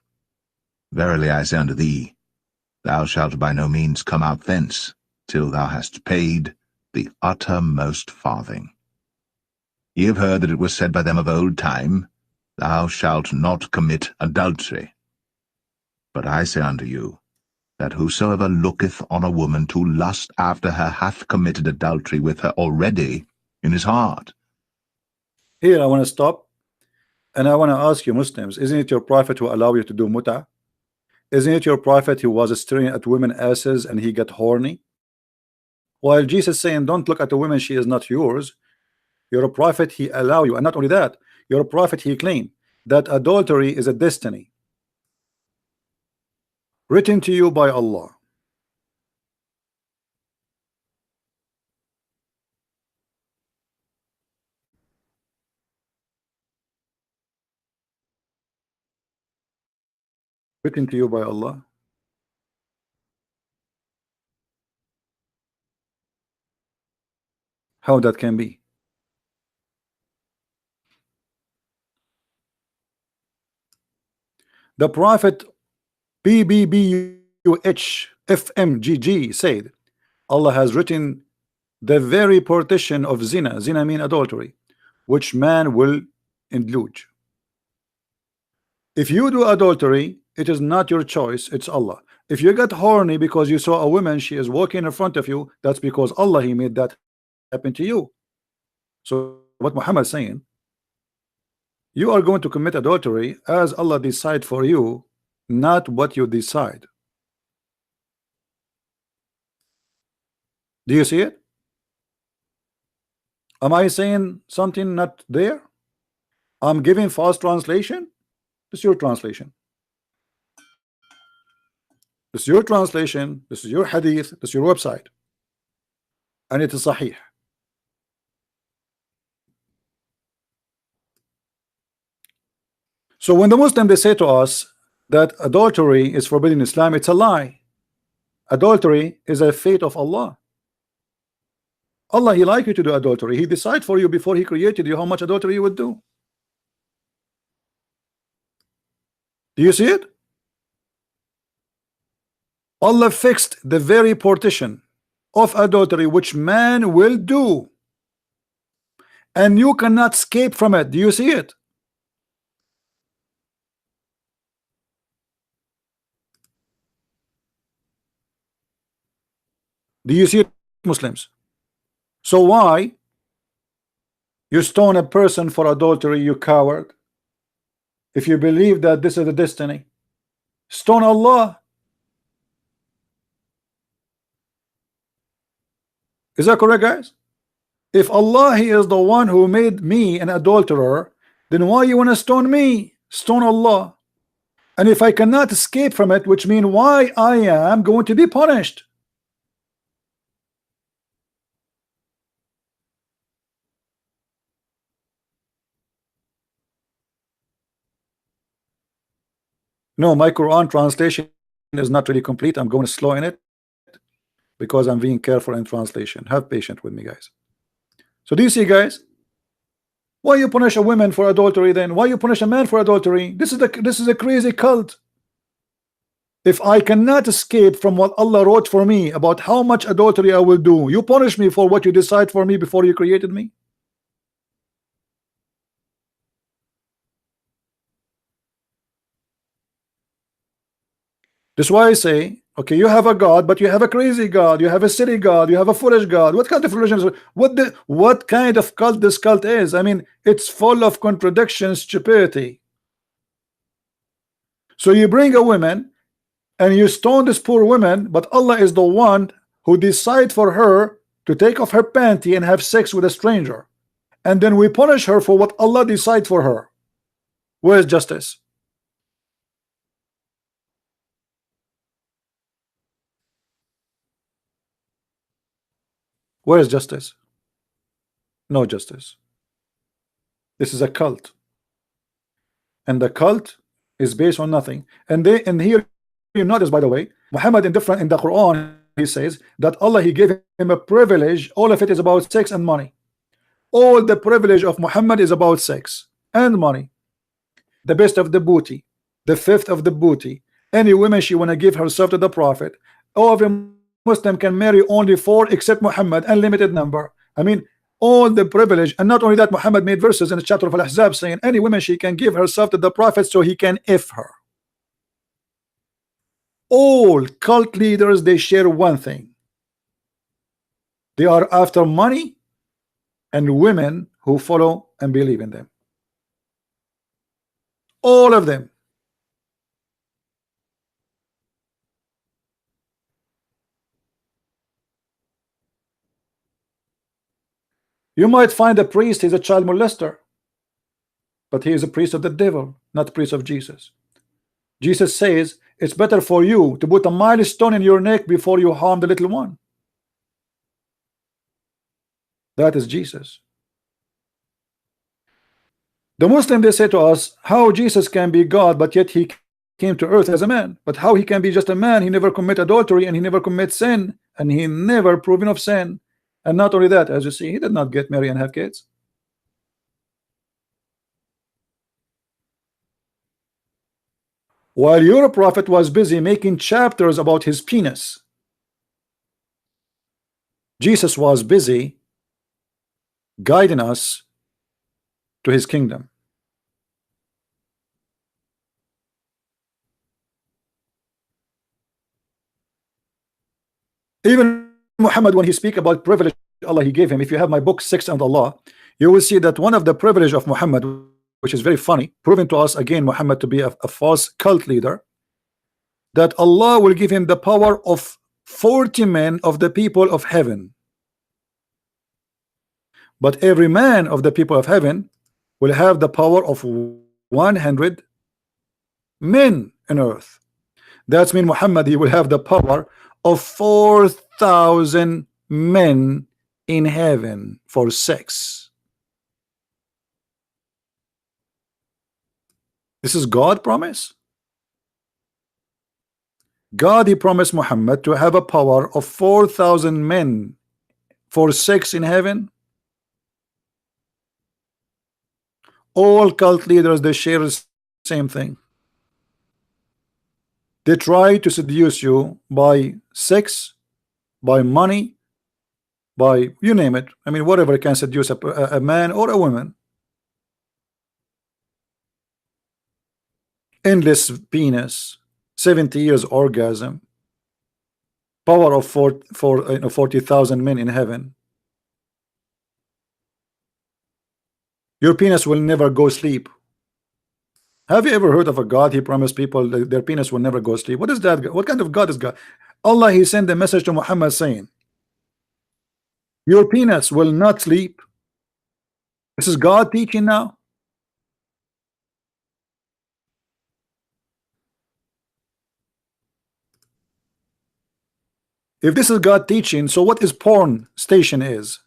Verily I say unto thee, thou shalt by no means come out thence, till thou hast paid the uttermost farthing. Ye have heard that it was said by them of old time, Thou shalt not commit adultery. But I say unto you, that whosoever looketh on a woman to lust after her hath committed adultery with her already in his heart. Here I want to stop, and I want to ask you Muslims, isn't it your prophet who allow you to do muta? Isn't it your prophet who was staring at women asses and he got horny? While Jesus saying, don't look at the woman, she is not yours. You're a prophet, he allow you. And not only that, you're a prophet, he claimed that adultery is a destiny written to you by Allah. Written to you by Allah. How that can be? The Prophet BBBUHFMGG said, Allah has written the very partition of zina. Zina mean adultery, which man will indulge. If you do adultery, it is not your choice, it's Allah. If you get horny because you saw a woman, she is walking in front of you, that's because Allah, he made that happen to you. So what Muhammad is saying, you are going to commit adultery as Allah decide for you, not what you decide. Do you see it? Am I saying something not there? I'm giving false translation. This is your translation. This is your translation. This is your hadith. This is your website, and it is sahih. So when the Muslim, they say to us that adultery is forbidden in Islam, it's a lie. Adultery is a fate of Allah. Allah, he like you to do adultery. He decide for you before he created you how much adultery you would do. Do you see it? Allah fixed the very partition of adultery which man will do, and you cannot escape from it. Do you see it? Do you see it, Muslims? So why you stone a person for adultery, you coward? If you believe that this is the destiny, stone Allah. Is that correct, guys? If Allah, he is the one who made me an adulterer, then why you want to stone me? Stone Allah. And if I cannot escape from it, which means why I am going to be punished. No, my Quran translation is not really complete. I'm going slow in it because I'm being careful in translation. Have patience with me, guys. So do you see, guys? Why you punish a woman for adultery then? Why you punish a man for adultery? This is a crazy cult. If I cannot escape from what Allah wrote for me about how much adultery I will do, you punish me for what you decide for me before you created me. That's why I say, okay, you have a God, but you have a crazy God, you have a silly God, you have a foolish God. What kind of religion is it? What kind of cult this cult is? I mean, it's full of contradictions, stupidity. So you bring a woman and you stone this poor woman, but Allah is the one who decide for her to take off her panty and have sex with a stranger, and then we punish her for what Allah decide for her. Where is justice? Where is justice? No justice. This is a cult, and the cult is based on nothing. And here you notice, by the way, Muhammad in the Quran, he says that Allah, he gave him a privilege. All of it is about sex and money. All the privilege of Muhammad is about sex and money. The best of the booty, the fifth of the booty. Any woman she want to give herself to the Prophet. Every Muslim can marry only 4 except Muhammad, unlimited number. I mean, all the privilege. And not only that, Muhammad made verses in the chapter of Al-Ahzab saying any woman she can give herself to the Prophet so he can if her. All cult leaders, they share one thing. They are after money and women who follow and believe in them. All of them. You might find a priest is a child molester, but he is a priest of the devil, not a priest of Jesus. Jesus says it's better for you to put a milestone in your neck before you harm the little one. That is Jesus. The Muslim, they say to us, how Jesus can be God, but yet he came to earth as a man. But how he can be just a man? He never commit adultery, and he never commit sin, and he never proven of sin. And not only that, as you see, he did not get married and have kids. While your prophet was busy making chapters about his penis, Jesus was busy guiding us to his kingdom. Even Muhammad, when he speak about privilege Allah he gave him, if you have my book 6 and Allah, you will see that one of the privilege of Muhammad, which is very funny, proven to us again Muhammad to be a false cult leader, that Allah will give him the power of 40 men of the people of heaven. But every man of the people of heaven will have the power of 100 men on earth. That's mean Muhammad, he will have the power of 4,000 men in heaven for sex. This is God promise. God, he promised Muhammad to have a power of 4,000 men for sex in heaven. All cult leaders, they share the same thing. They try to seduce you by sex, by money, by you name it. I mean, whatever can seduce a man or a woman. Endless penis, 70 years orgasm, power of 40,000 men in heaven. Your penis will never go sleep. Have you ever heard of a God? He promised people that their penis will never go sleep. What is that? What kind of God is God? Allah, he sent a message to Muhammad saying, your penis will not sleep. This is God teaching now. If this is God teaching, so what is porn station is?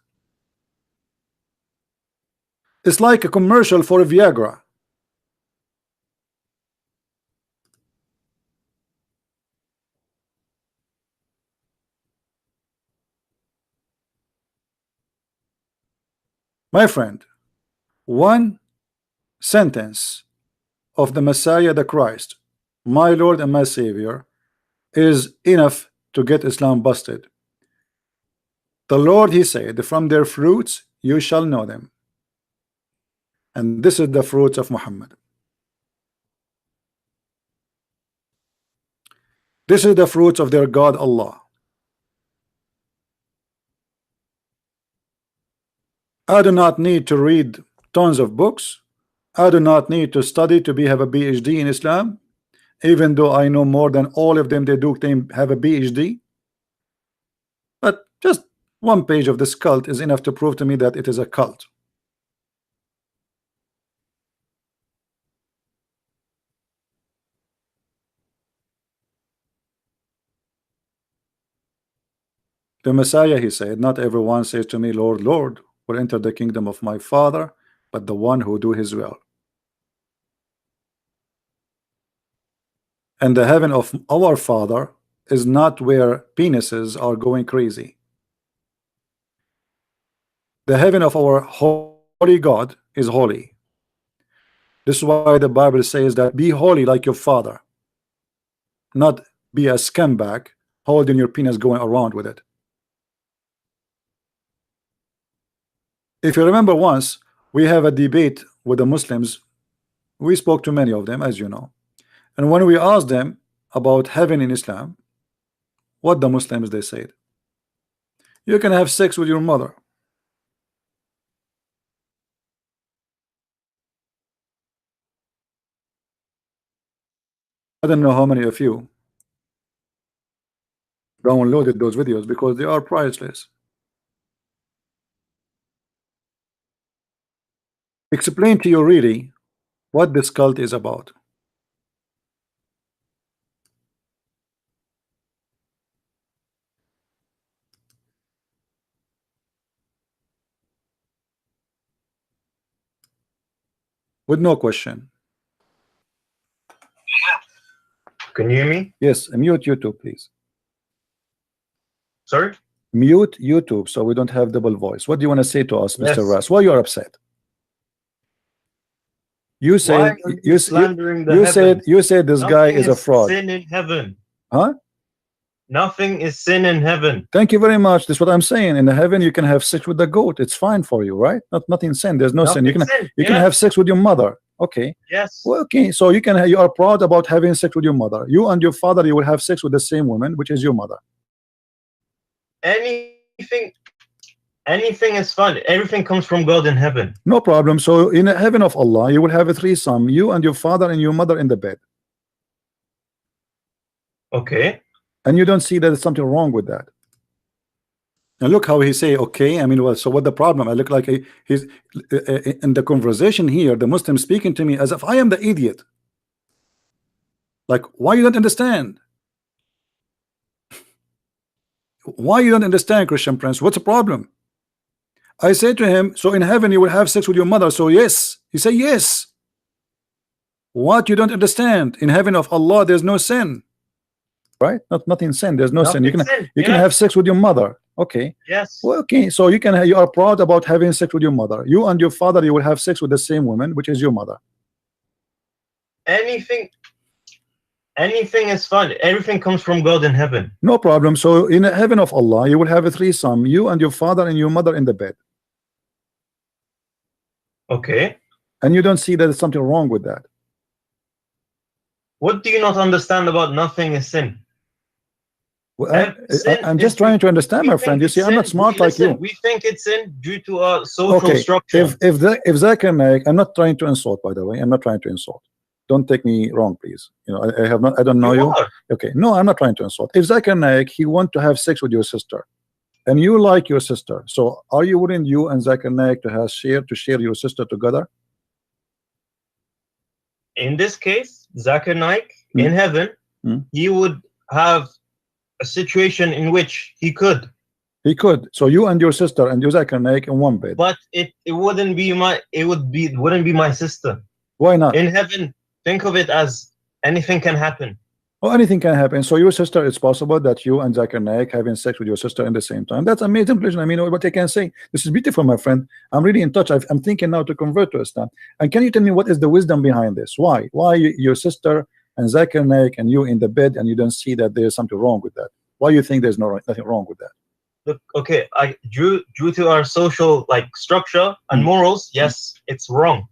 It's like a commercial for a Viagra. My friend, one sentence of the Messiah, the Christ, my Lord and my Savior, is enough to get Islam busted. The Lord, he said, from their fruits you shall know them. And this is the fruits of Muhammad. This is the fruits of their God Allah. I do not need to read tons of books. I do not need to study to have a PhD in Islam, even though I know more than all of them. They have a PhD. But just one page of this cult is enough to prove to me that it is a cult. The Messiah, he said, not everyone says to me, Lord, Lord, will enter the kingdom of my Father, but the one who do his will. And the heaven of our Father is not where penises are going crazy. The heaven of our holy God is holy. This is why the Bible says that be holy like your Father, not be a scumbag holding your penis going around with it. If you remember, once we have a debate with the Muslims. We spoke to many of them, as you know, and when we asked them about heaven in Islam, what the Muslims they said, you can have sex with your mother. I don't know how many of you downloaded those videos because they are priceless. Explain to you really what this cult is about. With no question. Can you hear me? Yes, mute YouTube, please. Sorry? Mute YouTube so we don't have double voice. What do you want to say to us, Yes. Mr. Ras? Why you are upset? You said Why are you slandering the you said this Nothing guy is a fraud. Sin in heaven. Huh? Nothing is sin in heaven. Thank you very much. That's what I'm saying. In the heaven, you can have sex with the goat. It's fine for you, right? Nothing sin. There's no sin. You can have sex with your mother. Okay. Yes. Well, okay. So you are proud about having sex with your mother. You and your father, you will have sex with the same woman, which is your mother. Anything is fun. Everything comes from God in heaven. No problem. So in the heaven of Allah, you will have a threesome. You and your father and your mother in the bed. Okay. And you don't see that there's something wrong with that. And look how he say, okay. I mean, well, so what the problem? I look like he's in the conversation here, the Muslim speaking to me as if I am the idiot. Like, why you don't understand? Why you don't understand, Christian Prince? What's the problem? I say to him, so in heaven you will have sex with your mother. So yes. He say yes. What you don't understand? In heaven of Allah, there's no sin. Right? Nothing sin. There's no sin. You can have sex with your mother. Okay. Yes. Well, okay. So you are proud about having sex with your mother. You and your father, you will have sex with the same woman, which is your mother. Anything is fun. Everything comes from God in heaven. No problem. So in the heaven of Allah, you will have a threesome. You and your father and your mother in the bed. Okay. And you don't see that there's something wrong with that. What do you not understand about nothing is sin? Well, I'm just trying to understand, my friend. You see, I'm not smart like you. We think it's sin due to our social structure. If Zakir Naik, I'm not trying to insult, by the way. I'm not trying to insult. Don't take me wrong, please. You know, I don't know you. Okay, no, I'm not trying to insult. If Zakir Naik, he want to have sex with your sister, and you like your sister, so are you willing, you and Zakir Naik, to share your sister together? In this case, Zakir Naik in heaven, he would have a situation in which he could. He could. So you and your sister and your Zakir Naik in one bed. But it wouldn't be my sister. Why not? In heaven, think of it as anything can happen. Well, anything can happen. So your sister, it's possible that you and Zakir Naik having sex with your sister at the same time. That's amazing. I mean, what I can say. This is beautiful, my friend. I'm really in touch. I'm thinking now to convert to Islam. And can you tell me what is the wisdom behind this? Why your sister and Zakir Naik and you in the bed, and you don't see that there's something wrong with that? Why you think there's nothing wrong with that? Look, okay, due to our social structure and morals, yes, it's wrong.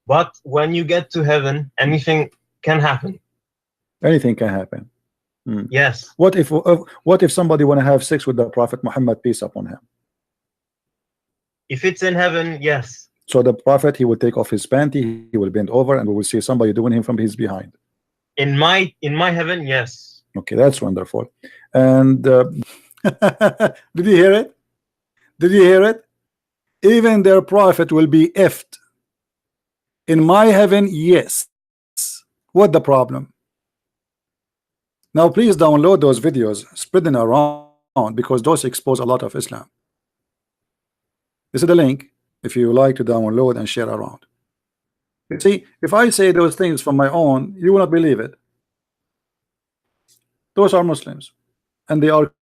But when you get to heaven, anything can happen. Anything can happen. Yes. What if somebody want to have sex with the Prophet Muhammad, peace upon him? If it's in heaven, yes. So the Prophet, he will take off his panty, he will bend over, and we will see somebody doing him from his behind. In my heaven, yes. Okay, that's wonderful. And did you hear it? Did you hear it? Even their prophet will be effed. In my heaven, yes. What the problem? Now please download those videos, spread them around, because those expose a lot of Islam. This is the link if you like to download and share around. You see, if I say those things from my own, you will not believe it. Those are Muslims, and they are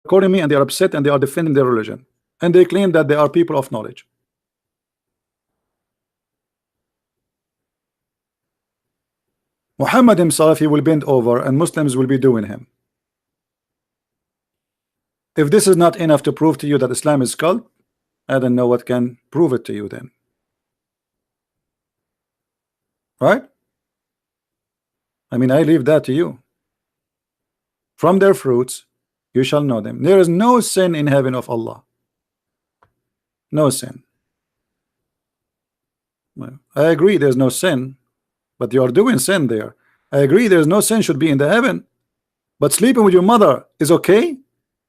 quoting me, and they are upset, and they are defending their religion, and they claim that they are people of knowledge. Muhammad himself, he will bend over, and Muslims will be doing him. If this is not enough to prove to you that Islam is cult, I don't know what can prove it to you then. Right? I mean, I leave that to you. From their fruits you shall know them. There is no sin in heaven of Allah. No sin. Well, I agree there's no sin, but you are doing sin there. I agree there's no sin should be in the heaven, but sleeping with your mother is okay.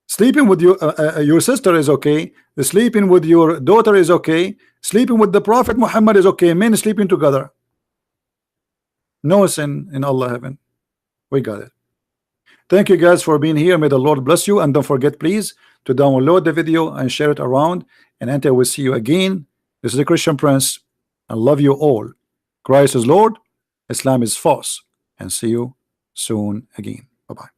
Sleeping with your sister is okay. Sleeping with your daughter is okay. Sleeping with the Prophet Muhammad is okay. Men sleeping together. No sin in Allah heaven. We got it. Thank you guys for being here. May the Lord bless you, and don't forget please to download the video and share it around, and until we see you again, this is the Christian Prince. I love you all. Christ is Lord, Islam is false, and see you soon again. Bye-bye.